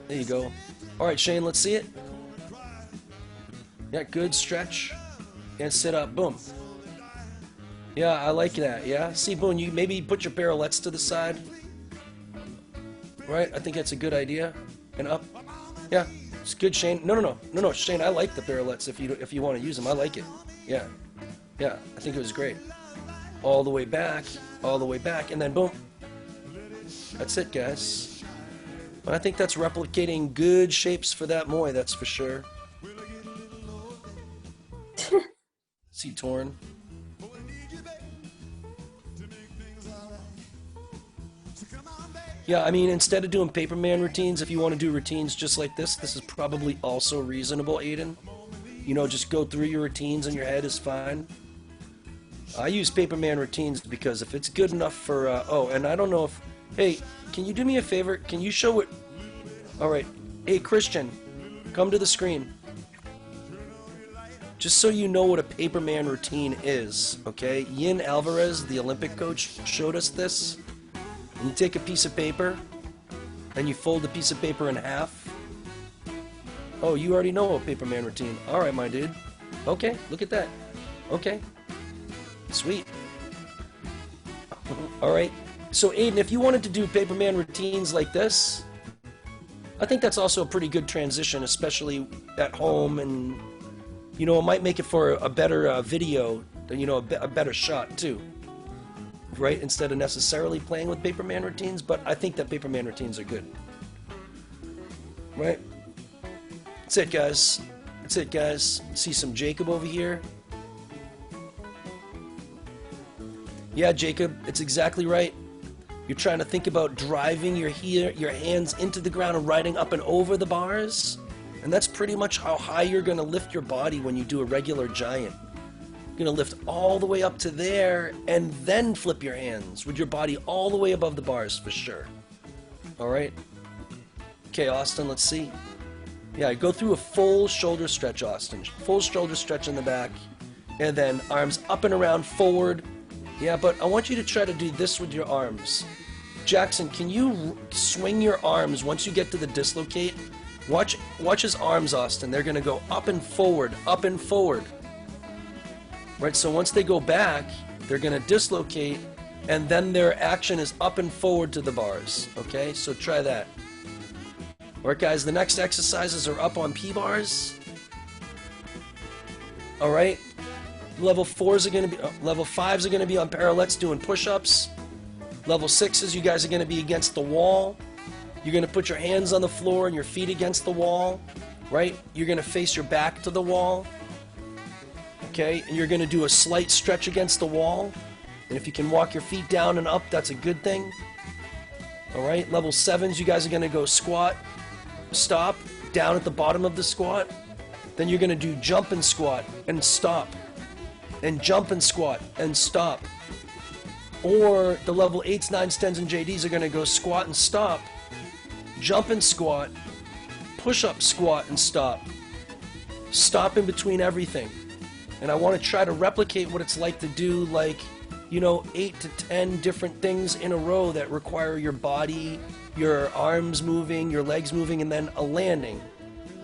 There you go. Alright, Shane, let's see it. Yeah, good stretch. And sit up, boom. Yeah, I like that, yeah? See, Boone, you maybe put your parallettes to the side. Right? I think that's a good idea. And up. Yeah, it's good, Shane. No, Shane, I like the parallettes if you want to use them. I like it. Yeah, I think it was great. All the way back, and then boom. That's it, guys. I think that's replicating good shapes for that Moi, that's for sure. See, torn. Yeah, I mean, instead of doing Paperman routines, if you want to do routines just like this is probably also reasonable, Aiden. You know, just go through your routines in your head is fine. I use Paperman routines because if it's good enough for, oh, and I don't know if, hey, can you do me a favor? Can you show it? All right. Hey, Christian, come to the screen. Just so you know what a Paperman routine is, okay? Yin Alvarez, the Olympic coach, showed us this. And you take a piece of paper, and you fold the piece of paper in half. Oh, you already know a Paperman routine. All right, my dude. Okay, look at that. Okay. Sweet. All right. So, Aiden, if you wanted to do Paperman routines like this, I think that's also a pretty good transition, especially at home, and, you know, it might make it for a better video, you know, a better shot, too. Right? Instead of necessarily playing with Paperman routines, but I think that Paperman routines are good. Right? That's it, guys. That's it, guys. See some Jacob over here. Yeah, Jacob, it's exactly right. You're trying to think about driving your hands into the ground and riding up and over the bars. And that's pretty much how high you're going to lift your body when you do a regular giant. You're going to lift all the way up to there and then flip your hands with your body all the way above the bars for sure. All right? Okay, Austin, let's see. Yeah, go through a full shoulder stretch, Austin. Full shoulder stretch in the back. And then arms up and around, forward, Yeah, but I want you to try to do this with your arms. Jackson, can you swing your arms once you get to the dislocate? Watch his arms, Austin. They're going to go up and forward, up and forward. Right, so once they go back, they're going to dislocate, and then their action is up and forward to the bars. Okay, so try that. All right, guys, the next exercises are up on P-bars. All right, level 5s are going to be on parallettes doing push-ups. Level 6s, you guys are going to be against the wall. You're going to put your hands on the floor and your feet against the wall, right? You're going to face your back to the wall, okay? And you're going to do a slight stretch against the wall. And if you can walk your feet down and up, that's a good thing. All right, level 7s, you guys are going to go squat, stop, down at the bottom of the squat. Then you're going to do jump and squat and stop, and jump and squat and stop. Or the level 8s, 9s, 10s, and JDs are going to go squat and stop, jump and squat, push up, squat, and stop. Stop in between everything. And I want to try to replicate what it's like to do, like, you know, 8 to 10 different things in a row that require your body, your arms moving, your legs moving, and then a landing.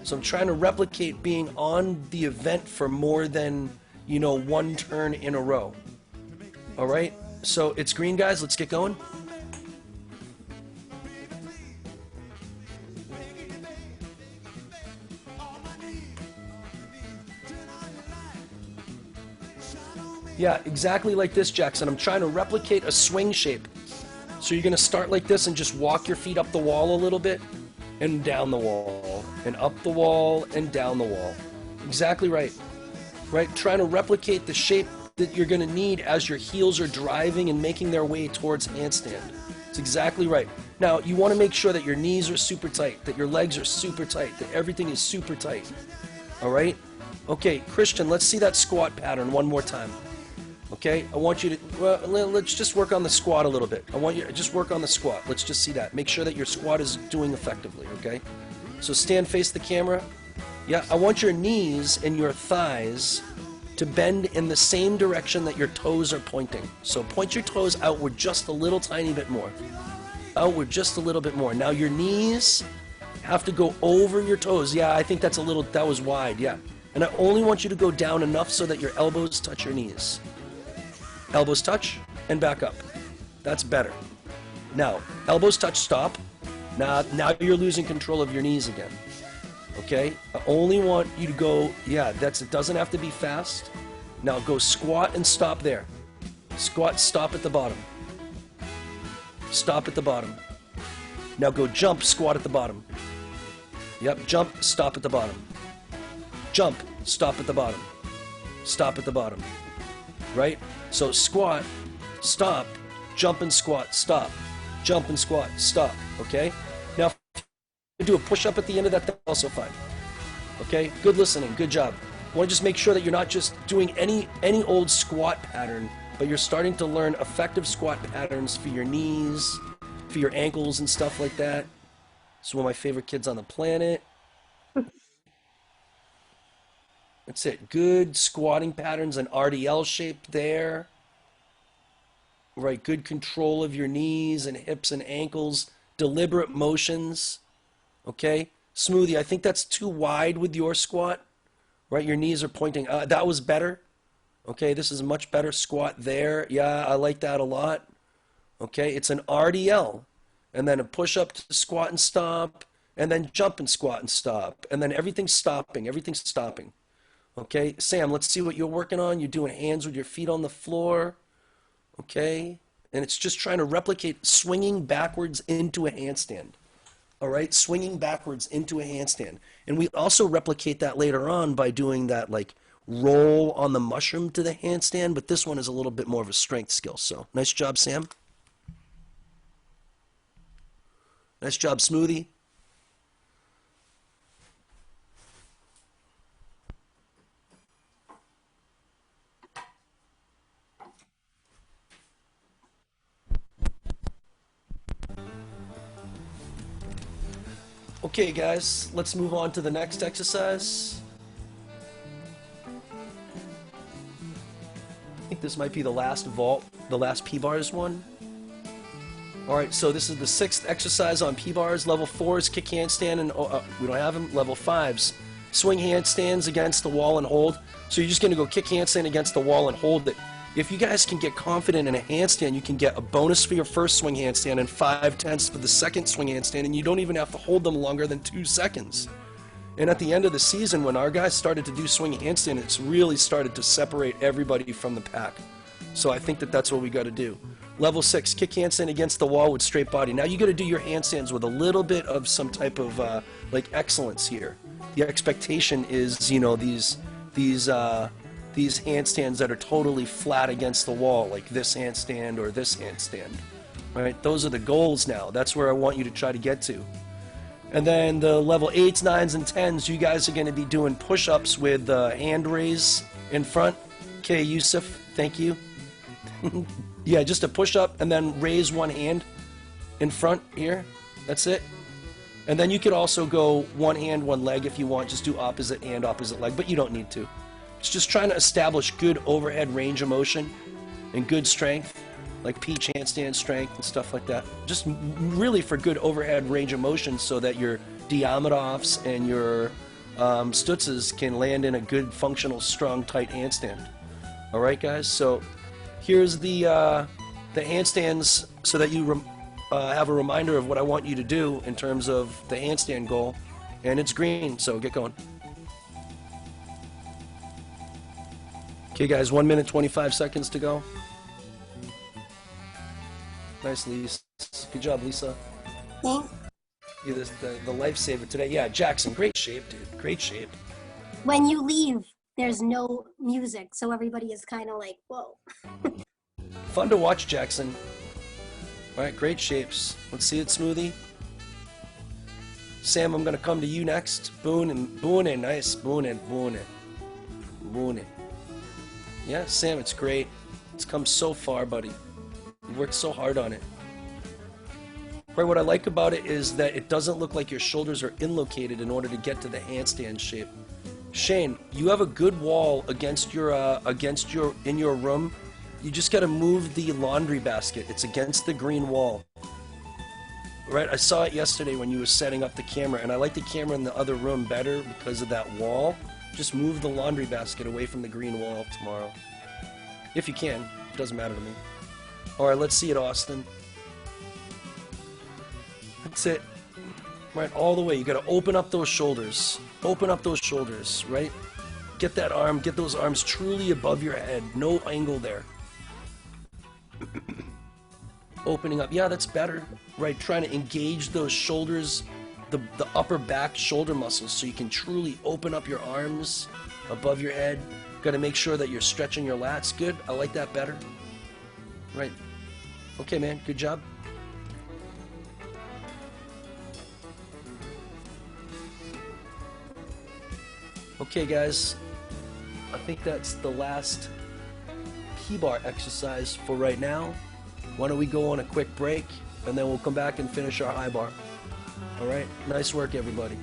So I'm trying to replicate being on the event for more than, you know, one turn in a row. All right? So it's green, guys. Let's get going. Yeah, exactly like this, Jackson. I'm trying to replicate a swing shape. So you're going to start like this and just walk your feet up the wall a little bit and down the wall and up the wall and down the wall. Exactly right. Right? Trying to replicate the shape that you're going to need as your heels are driving and making their way towards handstand. It's exactly right. Now, you want to make sure that your knees are super tight, that your legs are super tight, that everything is super tight. All right? Okay, Christian, let's see that squat pattern one more time. Okay, I want you to, well, let's just work on the squat a little bit. I want you to just work on the squat. Let's just see that. Make sure that your squat is doing effectively, okay? So stand, face the camera. Yeah, I want your knees and your thighs to bend in the same direction that your toes are pointing. So point your toes outward just a little tiny bit more. Outward just a little bit more. Now your knees have to go over your toes. Yeah, I think that's a little, that was wide, yeah. And I only want you to go down enough so that your elbows touch your knees. Elbows touch and back up. That's better. Now, elbows touch, stop. Now you're losing control of your knees again. Okay? I only want you to go, yeah, it doesn't have to be fast. Now go squat and stop there. Squat, stop at the bottom. Stop at the bottom. Now go jump, squat at the bottom. Yep, jump, stop at the bottom. Jump, stop at the bottom. Stop at the bottom. Right? So squat, stop, jump and squat, stop. Jump and squat, stop. Okay? Now, if you do a push-up at the end of that, that's also fine. Okay? Good listening. Good job. I want to just make sure that you're not just doing any old squat pattern, but you're starting to learn effective squat patterns for your knees, for your ankles and stuff like that. It's one of my favorite kids on the planet. That's it. Good squatting patterns, an RDL shape there. Right, good control of your knees and hips and ankles. Deliberate motions. Okay? Smoothie, I think that's too wide with your squat. Right, your knees are pointing. That was better. Okay, this is a much better squat there. Yeah, I like that a lot. Okay, it's an RDL. And then a push-up to squat and stop. And then jump and squat and stop. And then everything's stopping. Everything's stopping. Okay, Sam, let's see what you're working on. You're doing hands with your feet on the floor. Okay, and it's just trying to replicate swinging backwards into a handstand. All right, swinging backwards into a handstand. And we also replicate that later on by doing that like roll on the mushroom to the handstand, but this one is a little bit more of a strength skill. So nice job, Sam. Nice job, Smoothie. Okay, guys, let's move on to the next exercise. this might be the last vault, the last P-bars one. Alright, so this is the 6th exercise on P-bars. Level 4s, kick handstand, and we don't have them. Level 5s, swing handstands against the wall and hold. So you're just going to go kick handstand against the wall and hold it. If you guys can get confident in a handstand, you can get a bonus for your first swing handstand and 5/10 for the second swing handstand, and you don't even have to hold them longer than 2 seconds. And at the end of the season, when our guys started to do swing handstand, it's really started to separate everybody from the pack. So I think that that's what we got to do. Level 6, kick handstand against the wall with straight body. Now you got to do your handstands with a little bit of some type of like excellence here. The expectation is, you know, these handstands that are totally flat against the wall, like this handstand or this handstand, right? Those are the goals now. That's where I want you to try to get to. And then the level 8s, 9s, and 10s, you guys are going to be doing push-ups with hand raise in front. Okay, Yusuf, thank you. Yeah, just a push-up and then raise one hand in front here. That's it. And then you could also go one hand, one leg if you want. Just do opposite hand, opposite leg, but you don't need to. It's just trying to establish good overhead range of motion and good strength, like peach handstand strength and stuff like that. Just really for good overhead range of motion so that your Diamondovs and your Stutzes can land in a good, functional, strong, tight handstand. All right, guys? So here's the handstands so that you have a reminder of what I want you to do in terms of the handstand goal. And it's green, so get going. Okay, guys, 1 minute, 25 seconds to go. Nice, Lisa. Good job, Lisa. Thanks. Yeah, the lifesaver today. Yeah, Jackson, great shape, dude. Great shape. When you leave, there's no music, so everybody is kind of like, whoa. Fun to watch, Jackson. All right, great shapes. Let's see it, Smoothie. Sam, I'm going to come to you next. Boone, nice. Boone. Yeah, Sam, it's great. It's come so far, buddy. You worked so hard on it. Right, what I like about it is that it doesn't look like your shoulders are inlocated in order to get to the handstand shape. Shane, you have a good wall against your in your room. You just got to move the laundry basket. It's against the green wall. Right, I saw it yesterday when you were setting up the camera, and I like the camera in the other room better because of that wall. Just move the laundry basket away from the green wall tomorrow. If you can. It doesn't matter to me. Alright, let's see it, Austin. That's it. Right, all the way. You gotta open up those shoulders. Open up those shoulders, right? Get that arm, get those arms truly above your head. No angle there. Opening up. Yeah, that's better. Right, trying to engage those shoulders, the upper back shoulder muscles so you can truly open up your arms above your head. Got to make sure that you're stretching your lats. Good. I like that better. Right. Okay, man. Good job. Okay, guys. I think that's the last P-bar exercise for right now. Why don't we go on a quick break, and then we'll come back and finish our high bar. All right? Nice work, everybody.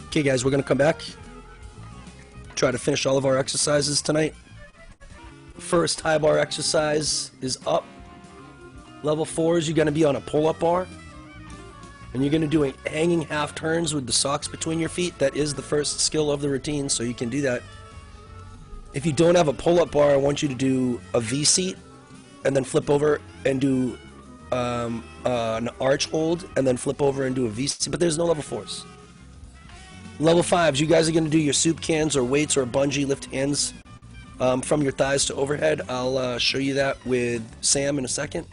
Okay, guys, we're going to come back. Try to finish all of our exercises tonight. First high bar exercise is up. Level 4s, you're going to be on a pull-up bar. And you're going to do a hanging half turns with the socks between your feet. That is the first skill of the routine, so you can do that. If you don't have a pull-up bar, I want you to do a V-seat and then flip over and do an arch hold and then flip over and do a V-seat. But there's no level 4s. Level 5s, you guys are going to do your soup cans or weights or bungee lift hands from your thighs to overhead. I'll show you that with Sam in a second.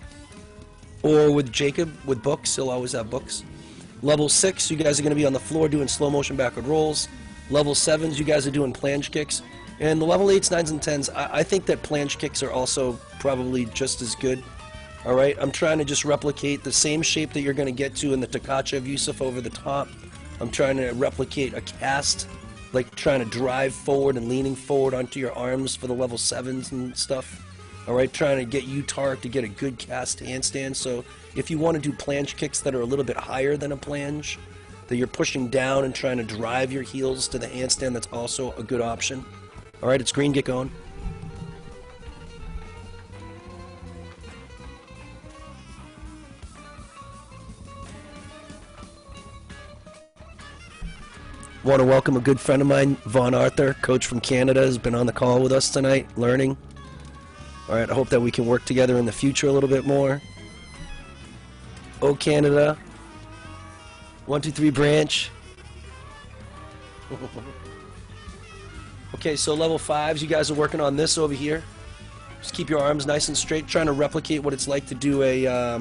Or with Jacob with books. He'll always have books. Level 6, you guys are going to be on the floor doing slow motion backward rolls. Level 7s, you guys are doing planche kicks. And the level 8s, 9s, and 10s, I think that planche kicks are also probably just as good. All right, I'm trying to just replicate the same shape that you're going to get to in the Takacha of Yusuf over the top. I'm trying to replicate a cast, like trying to drive forward and leaning forward onto your arms for the level 7s and stuff. All right, trying to get you, Tark, to get a good cast handstand. So if you want to do planche kicks that are a little bit higher than a planche, that you're pushing down and trying to drive your heels to the handstand, that's also a good option. All right, it's green, get going. Want to welcome a good friend of mine, Vaughn Arthur, coach from Canada, has been on the call with us tonight, learning. All right, I hope that we can work together in the future a little bit more. Oh, Canada. 1, 2, 3 branch. Okay, so level 5s, you guys are working on this over here. Just keep your arms nice and straight, trying to replicate what it's like to do a,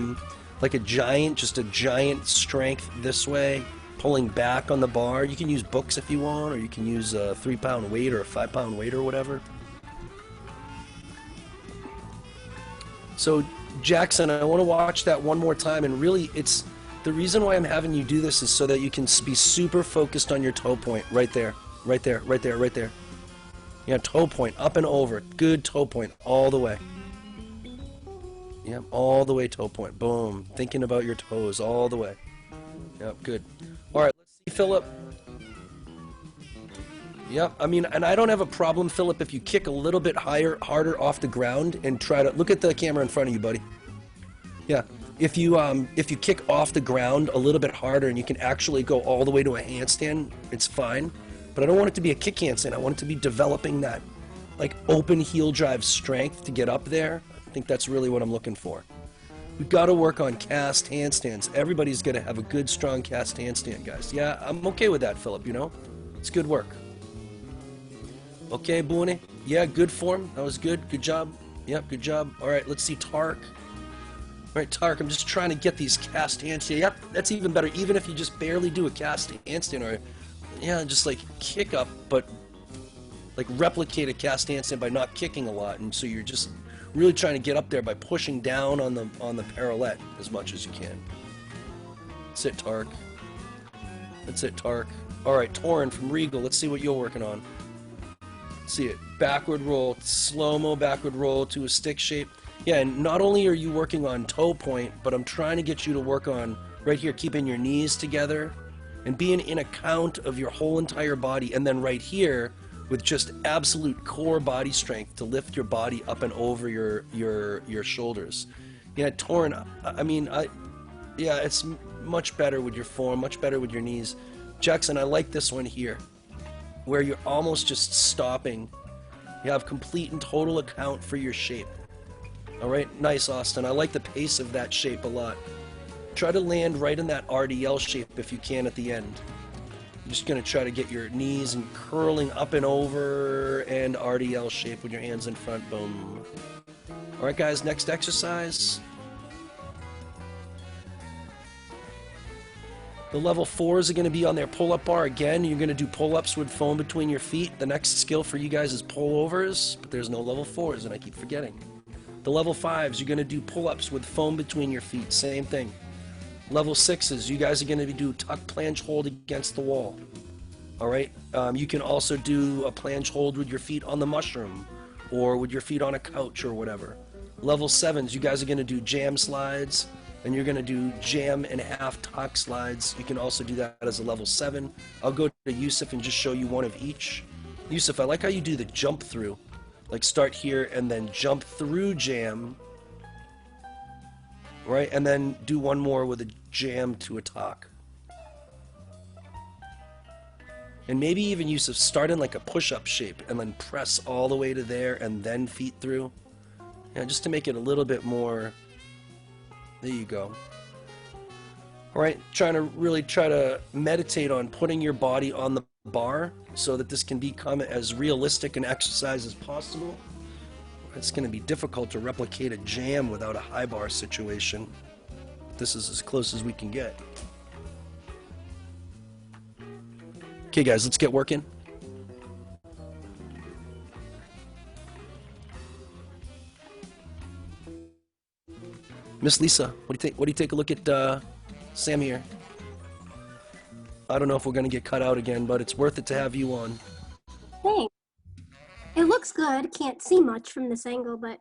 like a giant, just a giant strength this way, pulling back on the bar. You can use books if you want, or you can use a 3-pound weight or a 5-pound weight or whatever. So, Jackson, I want to watch that one more time, and really, it's the reason why I'm having you do this is so that you can be super focused on your toe point, right there, right there, right there, right there. Yeah, toe point, up and over, good toe point, all the way. Yep, all the way toe point, boom, thinking about your toes, all the way. Yep, good. All right, let's see, Philip. Yep, I mean, and I don't have a problem, Philip, if you kick a little bit higher, harder off the ground and try to look at the camera in front of you, buddy. Yeah, if you kick off the ground a little bit harder and you can actually go all the way to a handstand, it's fine. But I don't want it to be a kick handstand. I want it to be developing that, like, open heel drive strength to get up there. I think that's really what I'm looking for. We've got to work on cast handstands. Everybody's going to have a good, strong cast handstand, guys. Yeah, I'm okay with that, Philip, you know? It's good work. Okay, Boone. Yeah, good form. That was good. Good job. Yep, good job. All right, let's see Tark. All right, Tark, I'm just trying to get these cast handstands. Yep, that's even better. Even if you just barely do a cast handstand or, yeah, just like kick up, but like replicate a cast handstand by not kicking a lot. And so you're just really trying to get up there by pushing down on the parallel as much as you can. That's it, Tark. That's it, Tark. All right, Torin from Regal. Let's see what you're working on. See it, backward roll, slow-mo backward roll to a stick shape. Yeah, and not only are you working on toe point, but I'm trying to get you to work on right here, keeping your knees together and being in a count of your whole entire body, and then right here with just absolute core body strength to lift your body up and over your shoulders. Yeah, Torin, I mean, yeah, it's much better with your form, much better with your knees. Jackson, I like this one here, where you're almost just stopping. You have complete and total account for your shape. All right, nice, Austin. I like the pace of that shape a lot. Try to land right in that RDL shape if you can at the end. I'm just gonna try to get your knees and curling up and over and RDL shape with your hands in front, boom. All right, guys, next exercise. The level 4s are going to be on their pull-up bar. Again, you're going to do pull-ups with foam between your feet. The next skill for you guys is pull-overs, but there's no level 4s, and I keep forgetting. The level 5s, you're going to do pull-ups with foam between your feet. Same thing. Level 6s, you guys are going to do tuck planche hold against the wall. All right? You can also do a planche hold with your feet on the mushroom or with your feet on a couch or whatever. Level 7s, you guys are going to do jam slides, and you're going to do jam and half tuck slides. You can also do that as a level 7. I'll go to Yusuf and just show you one of each. Yusuf, I like how you do the jump through. Like start here and then jump through jam. Right? And then do one more with a jam to a tuck. And maybe even Yusuf, start in like a push-up shape and then press all the way to there and then feet through. Yeah, just to make it a little bit more... There you go. All right, trying to really try to meditate on putting your body on the bar so that this can become as realistic an exercise as possible. It's going to be difficult to replicate a jam without a high bar situation. This is as close as we can get. Okay, guys, let's get working. Miss Lisa, what do you think? What do you take a look at Sam here? I don't know if we're gonna get cut out again, but it's worth it to have you on. Thanks. It looks good. Can't see much from this angle, but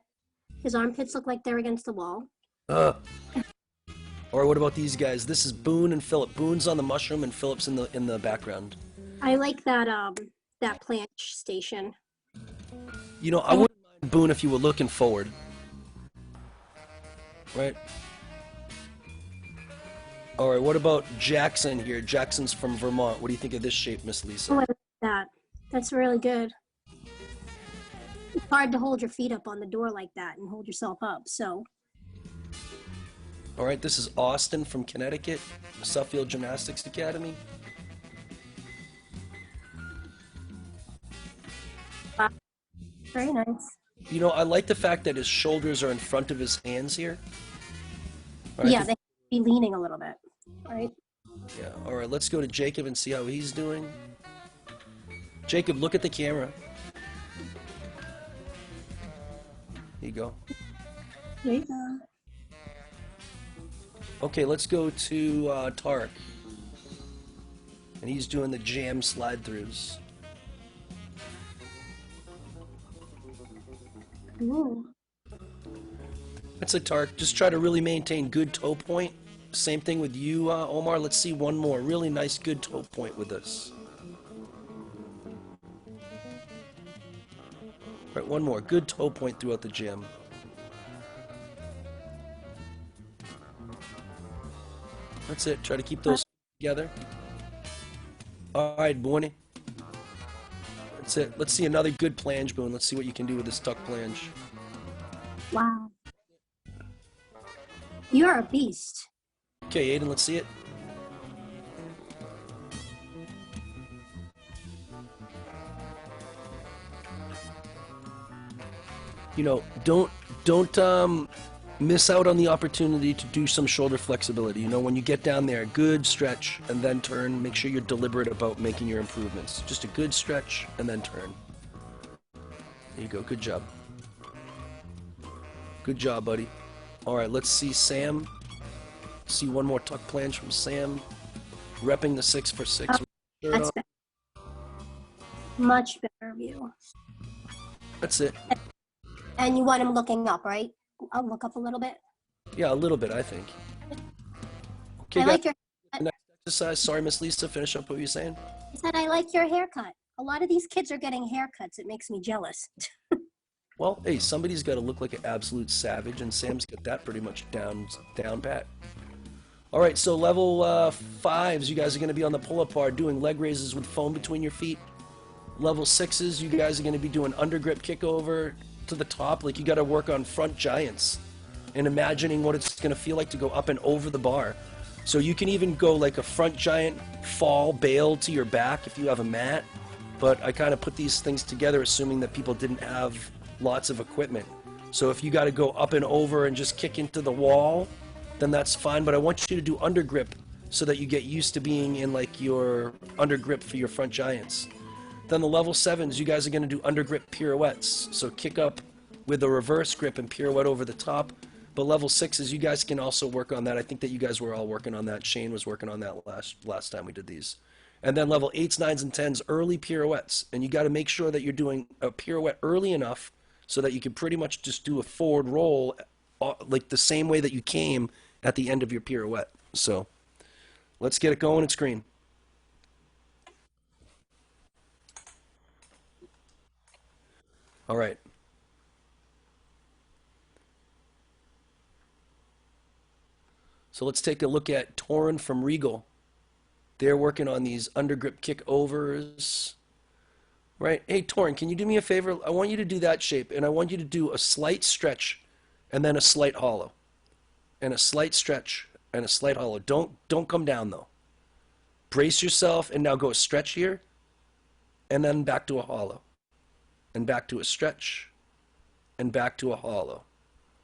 his armpits look like they're against the wall. Or what about these guys? This is Boone and Philip. Boone's on the mushroom and Philip's in the background. I like that that planche station. You know, I wouldn't mind Boone if you were looking forward. Right? Alright, what about Jackson here? Jackson's from Vermont. What do you think of this shape, Miss Lisa? Oh, I like that. That's really good. It's hard to hold your feet up on the door like that and hold yourself up, so. Alright, this is Austin from Connecticut, Suffield Gymnastics Academy. Wow. Very nice. You know, I like the fact that his shoulders are in front of his hands here. Right? Yeah, they be leaning a little bit, right? Yeah, alright, let's go to Jacob and see how he's doing. Jacob, look at the camera. Here you go. There you go. Okay, let's go to Tarek. And he's doing the jam slide throughs. Ooh. That's it, Tarek. Just try to really maintain good toe point. Same thing with you, Omar. Let's see one more. Really nice, good toe point with this. Right, one more. Good toe point throughout the gym. That's it. Try to keep those together. All right, Boone. That's it. Let's see another good planche, Boone. Let's see what you can do with this tuck planche. Wow. You're a beast. Okay, Aiden, let's see it. You know, don't miss out on the opportunity to do some shoulder flexibility. You know, when you get down there, good stretch and then turn. Make sure you're deliberate about making your improvements. Just a good stretch and then turn. There you go. Good job. Good job, buddy. All right, let's see Sam. See one more tuck planche from Sam. Repping the 6 for 6. That's better. Much better view. That's it. And you want him looking up, right? I'll look up a little bit. Yeah, a little bit, I think. Okay, I like your. next exercise. Sorry, Miss Lisa. Finish up what you were saying. I said I like your haircut. A lot of these kids are getting haircuts. It makes me jealous. Well, hey, somebody's got to look like an absolute savage, and Sam's got that pretty much down pat. All right, so level 5s, you guys are going to be on the pull-up bar doing leg raises with foam between your feet. Level 6s, you guys are going to be doing undergrip kickover to the top. Like, you got to work on front giants and imagining what it's going to feel like to go up and over the bar. So you can even go like a front giant fall bail to your back if you have a mat. But I kind of put these things together assuming that people didn't have lots of equipment. So if you got to go up and over and just kick into the wall, then that's fine. But I want you to do undergrip so that you get used to being in like your undergrip for your front giants. Then the level 7s, you guys are going to do undergrip pirouettes. So kick up with a reverse grip and pirouette over the top. But level 6s, you guys can also work on that. I think that you guys were all working on that. Shane was working on that last time we did these. And then level 8s, 9s, and 10s, early pirouettes. And you got to make sure that you're doing a pirouette early enough so that you can pretty much just do a forward roll like the same way that you came at the end of your pirouette. So let's get it going and screen. All right. So let's take a look at Torin from Regal. They're working on these undergrip kickovers. Right? Hey, Torin, can you do me a favor? I want you to do that shape, and I want you to do a slight stretch and then a slight hollow. And a slight stretch and a slight hollow. Don't come down, though. Brace yourself, and now go a stretch here, and then back to a hollow. And back to a stretch, and back to a hollow.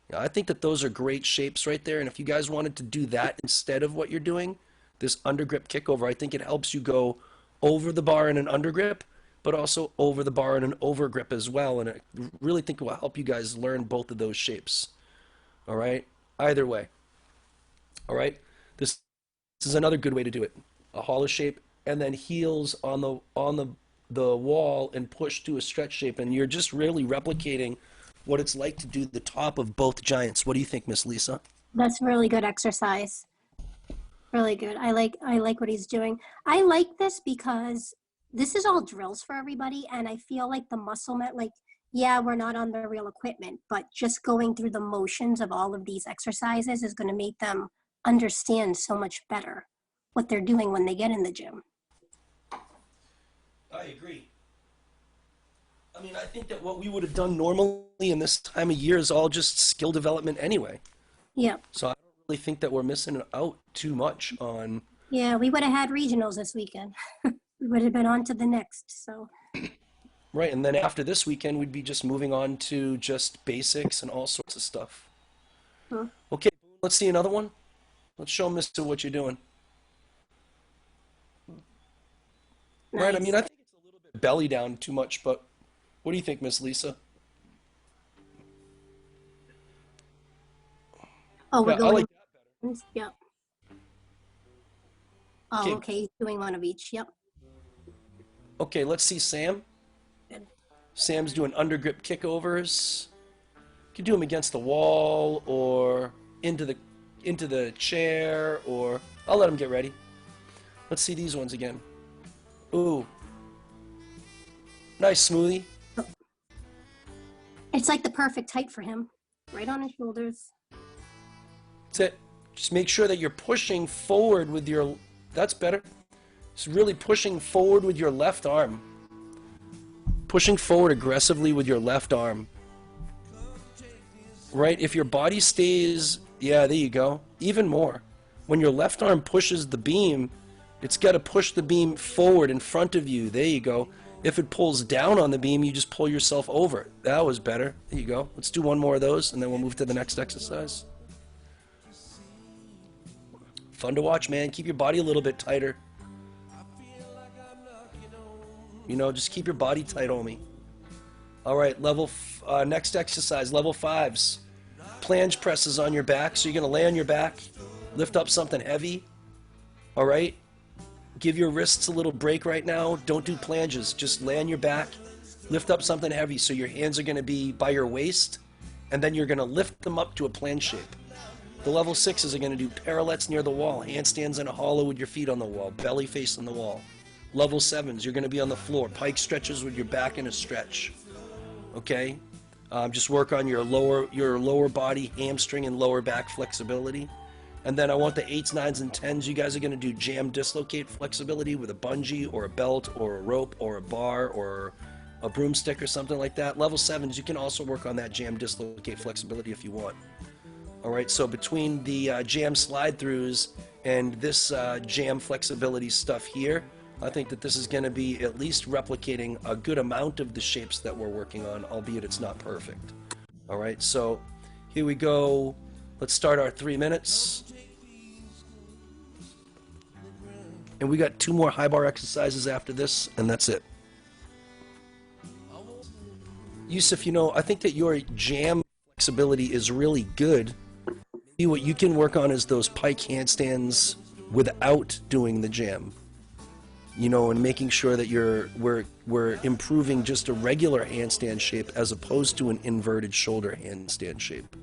Now, I think that those are great shapes right there, and if you guys wanted to do that instead of what you're doing, this undergrip kickover, I think it helps you go over the bar in an undergrip, but also over the bar in an overgrip as well, and I really think it will help you guys learn both of those shapes. All right? either way. All right. This is another good way to do it. A hollow shape, and then heels on the wall and push to a stretch shape, and you're just really replicating what it's like to do the top of both giants. What do you think, Miss Lisa? That's really good exercise. Really good. I like what he's doing. I like this because this is all drills for everybody, and I feel like the muscle like, yeah, we're not on the real equipment, but just going through the motions of all of these exercises is going to make them understand so much better what they're doing when they get in the gym. I agree. I mean, I think that what we would have done normally in this time of year is all just skill development anyway. Yeah. So I don't really think that we're missing out too much on. Yeah, we would have had regionals this weekend. We would have been on to the next. So, Right, and then after this weekend, we'd be just moving on to just basics and all sorts of stuff. hmm, Okay, let's see another one. Let's show Mister what you're doing. Right, I nice. mean, I think it's a little bit belly down too much, but what do you think, Miss Lisa? Oh, we're Yeah, I going. like Yep. that. Oh, Okay, okay. He's doing one of each. Yep. okay, let's see Sam. Good. Sam's doing undergrip kickovers. You can do them against the wall or into the chair, or I'll let him get ready. Let's see these ones again. Ooh, nice smoothie. It's like the perfect height for him. Right on his shoulders. That's it. Just make sure that you're pushing forward with your. That's better. Just really pushing forward with your left arm. Pushing forward aggressively with your left arm. Right? If your body stays. Yeah, there you go. Even more. When your left arm pushes the beam, it's got to push the beam forward in front of you. There you go. If it pulls down on the beam, you just pull yourself over. That was better. There you go. Let's do one more of those, and then we'll move to the next exercise. Fun to watch, man. Keep your body a little bit tighter. You know, just keep your body tight, homie. All right, next exercise, level 5s. Planche presses on your back. So you're going to lay on your back, lift up something heavy. All right? Give your wrists a little break right now. Don't do planches. Just lay on your back, lift up something heavy. So your hands are going to be by your waist, and then you're going to lift them up to a planche shape. The level 6s are going to do parallettes near the wall, handstands in a hollow with your feet on the wall, belly facing the wall. Level 7s, you're going to be on the floor, pike stretches with your back in a stretch. Okay? Just work on your lower body, hamstring, and lower back flexibility. And then I want the 8s, 9s, and 10s. You guys are going to do jam dislocate flexibility with a bungee or a belt or a rope or a bar or a broomstick or something like that. Level 7s, you can also work on that jam dislocate flexibility if you want. All right, so between the jam slide throughs and this jam flexibility stuff here, I think that this is going to be at least replicating a good amount of the shapes that we're working on, albeit it's not perfect. All right, so here we go. Let's start our 3 minutes. And we got 2 more high bar exercises after this, and that's it. Yusuf, you know, I think that your jam flexibility is really good. Maybe what you can work on is those pike handstands without doing the jam. You know, and making sure that we're improving just a regular handstand shape as opposed to an inverted shoulder handstand shape.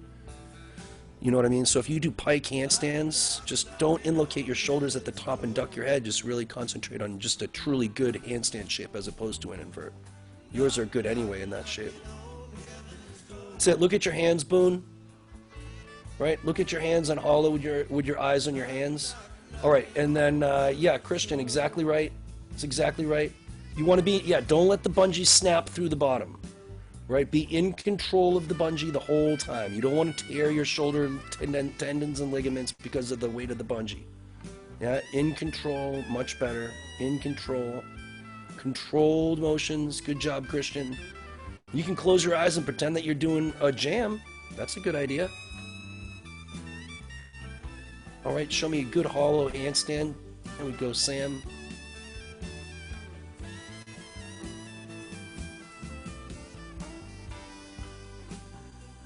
You know what I mean? So if you do pike handstands, just don't inlocate your shoulders at the top and duck your head. Just really concentrate on just a truly good handstand shape as opposed to an invert. Yours are good anyway in that shape. That's it. Look at your hands, Boone. Right? Look at your hands on hollow with your eyes on your hands. All right, and then, yeah, Christian, exactly right. It's exactly right. You want to be, yeah, don't let the bungee snap through the bottom. Right? Be in control of the bungee the whole time. You don't want to tear your shoulder tendons and ligaments because of the weight of the bungee. Yeah, in control, much better. In control. Controlled motions. Good job, Christian. You can close your eyes and pretend that you're doing a jam. That's a good idea. All right, show me a good hollow handstand. There we go, Sam.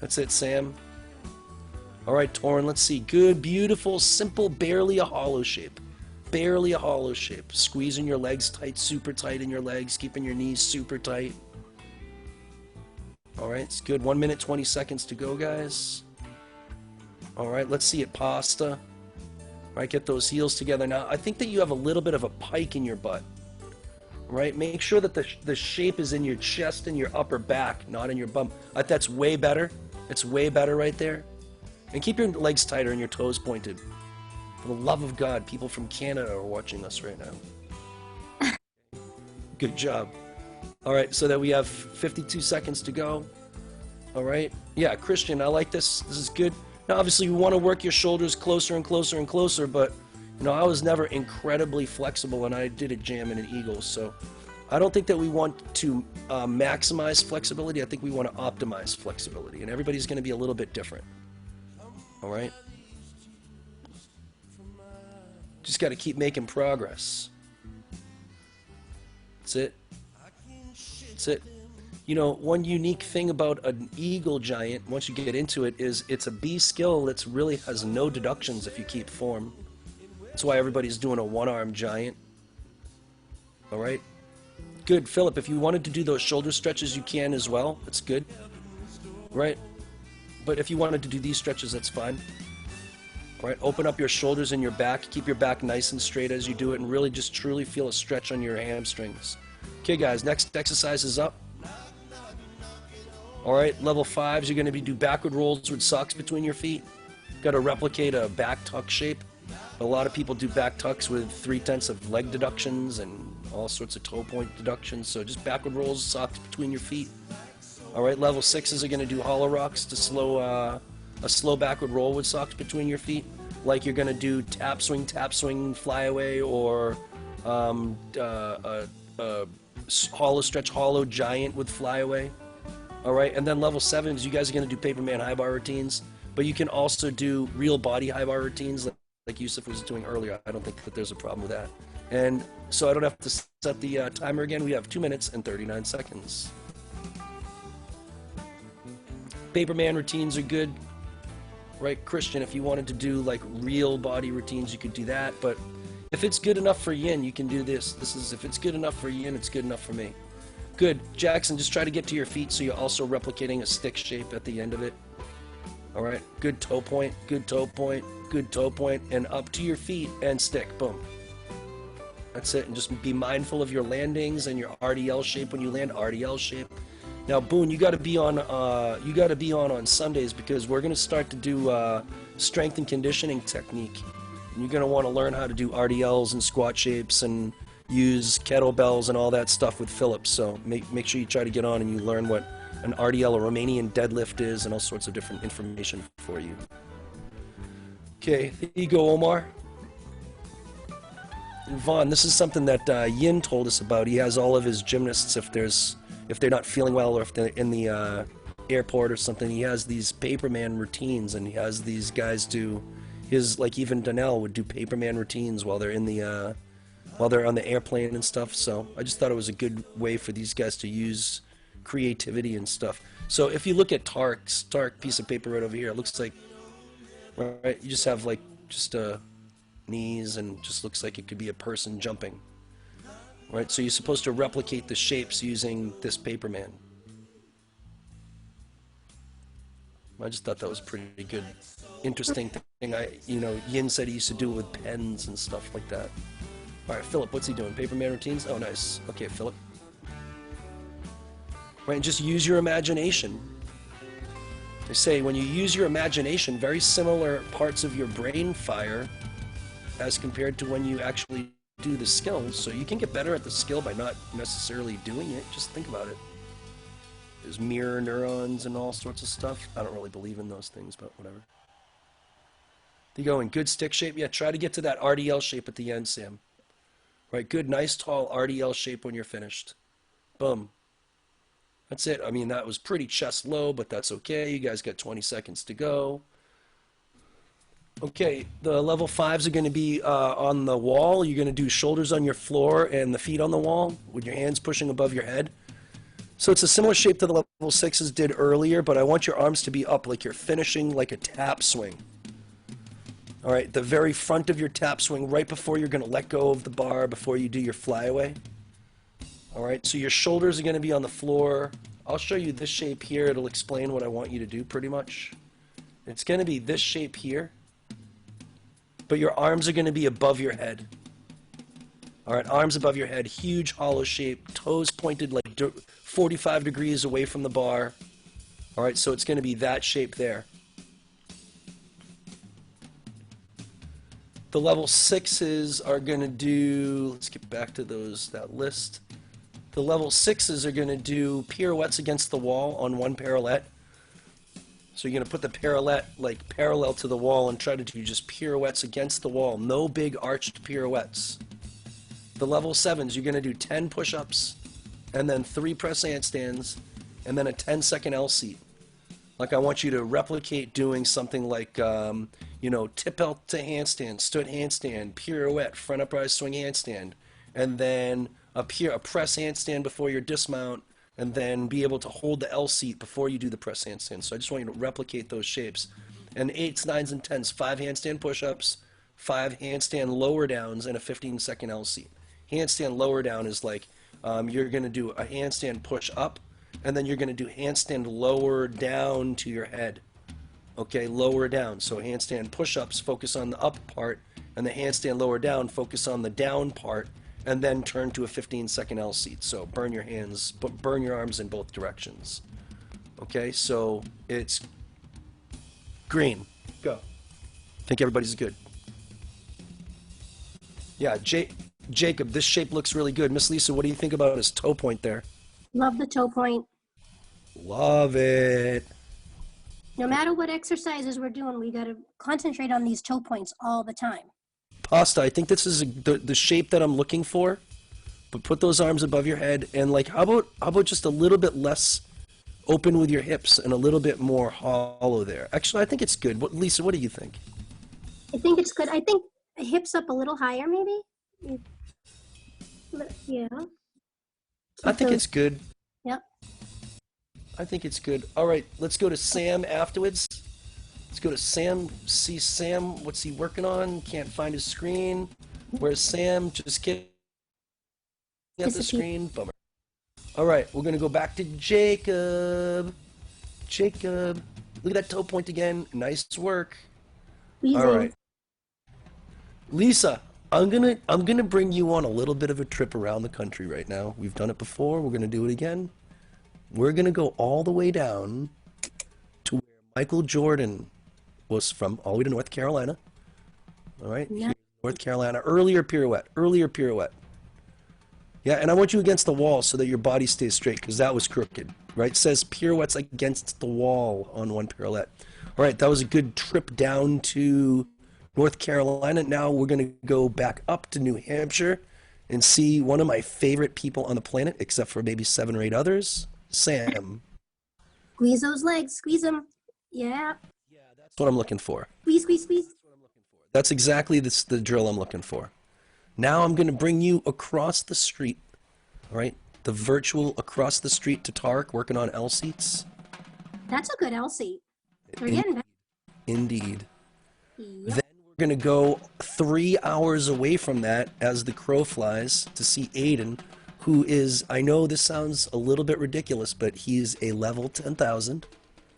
That's it, Sam. All right, Torrin, let's see. Good, beautiful, simple, barely a hollow shape. Barely a hollow shape. Squeezing your legs tight, super tight in your legs, keeping your knees super tight. All right, it's good. 1 minute, 20 seconds to go, guys. All right, let's see it, pasta. All right, get those heels together. Now, I think that you have a little bit of a pike in your butt. Right, make sure that the shape is in your chest and your upper back, not in your bum. That's way better. It's way better right there. And keep your legs tighter and your toes pointed. For the love of God, people from Canada are watching us right now. Good job. All right, so that we have 52 seconds to go. All right. Yeah, Christian, I like this. This is good. Now, obviously, you want to work your shoulders closer and closer and closer, but, you know, I was never incredibly flexible, and I did a jam and an eagle, so I don't think that we want to maximize flexibility. I think we want to optimize flexibility, and everybody's going to be a little bit different. All right? Just got to keep making progress. That's it. That's it. You know, one unique thing about an eagle giant, once you get into it, is it's a B skill that really has no deductions if you keep form. That's why everybody's doing a one-arm giant. All right? Good. Philip, if you wanted to do those shoulder stretches, you can as well. That's good. Right? But if you wanted to do these stretches, that's fine. All right? Open up your shoulders and your back. Keep your back nice and straight as you do it, and really just truly feel a stretch on your hamstrings. Okay, guys, next exercise is up. All right, level 5s, you're going to do backward rolls with socks between your feet. Got to replicate a back tuck shape. A lot of people do back tucks with 3/10 of leg deductions and all sorts of toe point deductions. So just backward rolls, socks between your feet. All right, level 6s are going to do hollow rocks to a slow backward roll with socks between your feet. Like you're going to do tap swing, fly away, or hollow stretch, hollow giant with fly away. All right, and then level 7s, you guys are going to do Paperman high bar routines, but you can also do real body high bar routines like Yusuf was doing earlier. I don't think that there's a problem with that. And so I don't have to set the timer again. We have 2 minutes and 39 seconds. Paperman routines are good. Right, Christian, if you wanted to do like real body routines, you could do that. But if it's good enough for Yin, you can do this. If it's good enough for Yin, it's good enough for me. Good. Jackson, just try to get to your feet so you're also replicating a stick shape at the end of it. All right. Good toe point, good toe point, good toe point, and up to your feet and stick. Boom. That's it. And just be mindful of your landings and your RDL shape when you land. RDL shape. Now, Boone, you got to be on. On Sundays because we're going to start to do strength and conditioning technique. And you're going to want to learn how to do RDLs and squat shapes and use kettlebells and all that stuff with Philip. So make sure you try to get on and you learn what an RDL, a Romanian deadlift, is, and all sorts of different information for you. Okay, here you go, Omar. And Vaughn, this is something that Yin told us about. He has all of his gymnasts, if they're not feeling well or if they're in the airport or something, he has these Paperman routines, and he has these guys do his, like even Donnell would do Paperman routines while they're in the while they're on the airplane and stuff. So I just thought it was a good way for these guys to use creativity and stuff. So if you look at Tark piece of paper right over here, it looks like, right, you just have like just knees, and just looks like it could be a person jumping. Right, so you're supposed to replicate the shapes using this Paperman. I just thought that was pretty good, interesting thing. Yin said he used to do it with pens and stuff like that. All right, Philip, what's he doing? Paperman routines? Oh, nice. Okay, Philip. Right, and just use your imagination. They say when you use your imagination, very similar parts of your brain fire as compared to when you actually do the skills. So you can get better at the skill by not necessarily doing it. Just think about it. There's mirror neurons and all sorts of stuff. I don't really believe in those things, but whatever. There you go, in good stick shape. Yeah, try to get to that RDL shape at the end, Sam. Right, good, nice, tall RDL shape when you're finished. Boom. That's it. I mean, that was pretty chest low, but that's okay. You guys got 20 seconds to go. Okay, the level 5s are going to be on the wall. You're going to do shoulders on your floor and the feet on the wall with your hands pushing above your head. So it's a similar shape to the level sixes did earlier, but I want your arms to be up like you're finishing like a tap swing. All right, the very front of your tap swing, right before you're going to let go of the bar, before you do your flyaway. All right, so your shoulders are going to be on the floor. I'll show you this shape here. It'll explain what I want you to do pretty much. It's going to be this shape here, but your arms are going to be above your head. All right, arms above your head, huge hollow shape, toes pointed like 45 degrees away from the bar. All right, so it's going to be that shape there. The level sixes are going to do, let's get back to that list. The level sixes are going to do pirouettes against the wall on one parallel. So you're going to put the parallel like parallel to the wall and try to do just pirouettes against the wall. No big arched pirouettes. The level sevens, you're going to do 10 push-ups and then 3 press handstands and then a 10-second L seat. Like I want you to replicate doing something like, you know, tip out to handstand, stood handstand, pirouette, front uprise swing handstand, and then a press handstand before your dismount, and then be able to hold the L seat before you do the press handstand. So I just want you to replicate those shapes. And 8s, 9s, and 10s, 5 handstand push-ups, 5 handstand lower downs, and a 15-second L seat. Handstand lower down is like you're going to do a handstand push up, and then you're going to do handstand lower down to your head. Okay, lower down. So handstand push-ups, focus on the up part, and the handstand lower down, focus on the down part, and then turn to a 15-second L seat. So burn your arms in both directions. Okay, so it's green. Go. I think everybody's good. Yeah, Jacob, this shape looks really good. Miss Lisa, what do you think about his toe point there? Love the toe point. Love it. No matter what exercises we're doing, we got to concentrate on these toe points all the time. Pasta, I think this is the shape that I'm looking for. But put those arms above your head, and like, how about just a little bit less open with your hips and a little bit more hollow there? Actually, I think it's good. Lisa, what do you think? I think it's good. I think hips up a little higher, maybe. Yeah. I think it's good. Yep. I think it's good. All right, let's go to Sam afterwards. Let's go to Sam. See Sam. What's he working on? Can't find his screen. Where's Sam? Just kidding. At the screen. Bummer. All right, we're going to go back to Jacob. Jacob. Look at that toe point again. Nice work. Easy. All right. Lisa, I'm gonna bring you on a little bit of a trip around the country right now. We've done it before. We're gonna do it again. We're gonna go all the way down to where Michael Jordan was from, all the way to North Carolina. All right, Yeah. North Carolina. Earlier pirouette. Yeah, and I want you against the wall so that your body stays straight, because that was crooked. Right? It says pirouettes against the wall on one pirouette. All right, that was a good trip down to North Carolina. Now we're going to go back up to New Hampshire and see one of my favorite people on the planet, except for maybe 7 or 8 others, Sam. Squeeze those legs. Squeeze them. Yeah. Yeah, that's what I'm looking for. Squeeze, squeeze, squeeze. That's exactly the drill I'm looking for. Now I'm going to bring you across the street, all right? The virtual across the street to Tarek, working on L seats. That's a good L seat. We're getting better. Indeed. Yep. Then we're going to go 3 hours away from that as the crow flies to see Aiden, who is, I know this sounds a little bit ridiculous, but he's a level 10,000.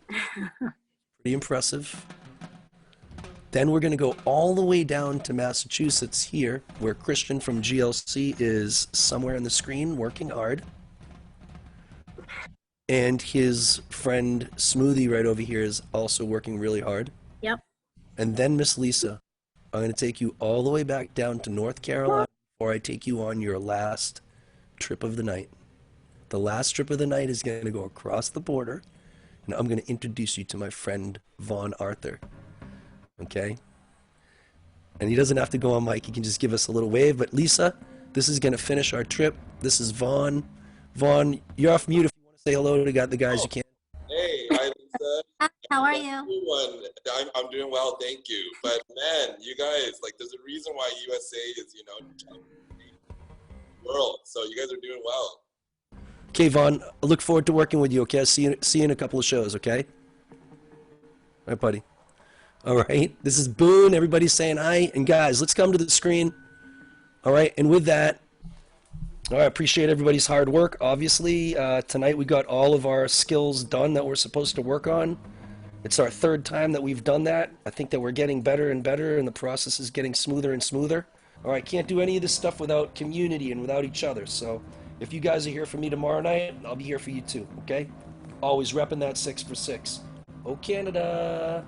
Pretty impressive. Then we're going to go all the way down to Massachusetts here, where Christian from GLC is somewhere on the screen working hard. And his friend Smoothie right over here is also working really hard. Yep. And then Miss Lisa, I'm going to take you all the way back down to North Carolina before I take you on your last trip of the night. The last trip of the night is going to go across the border, and I'm going to introduce you to my friend Vaughn Arthur. Okay? And he doesn't have to go on mic. He can just give us a little wave. But Lisa, this is going to finish our trip. This is Vaughn. Vaughn, you're off mute if you want to say hello to the guys you can. Hey, hi Lisa. How are you? Everyone, I'm doing well, thank you. But man, you guys, like, there's a reason why USA is, world. So you guys are doing well. Okay, Vaughn, I look forward to working with you, okay? I'll see you in a couple of shows, okay? All right, buddy. All right, this is Boone. Everybody's saying hi. And guys, let's come to the screen. All right, and with that, all right, I appreciate everybody's hard work. Obviously, tonight we got all of our skills done that we're supposed to work on. It's our third time that we've done that. I think that we're getting better and better, and the process is getting smoother and smoother. All right, can't do any of this stuff without community and without each other. So if you guys are here for me tomorrow night, I'll be here for you too, okay? Always repping that 6 for 6. Oh, Canada.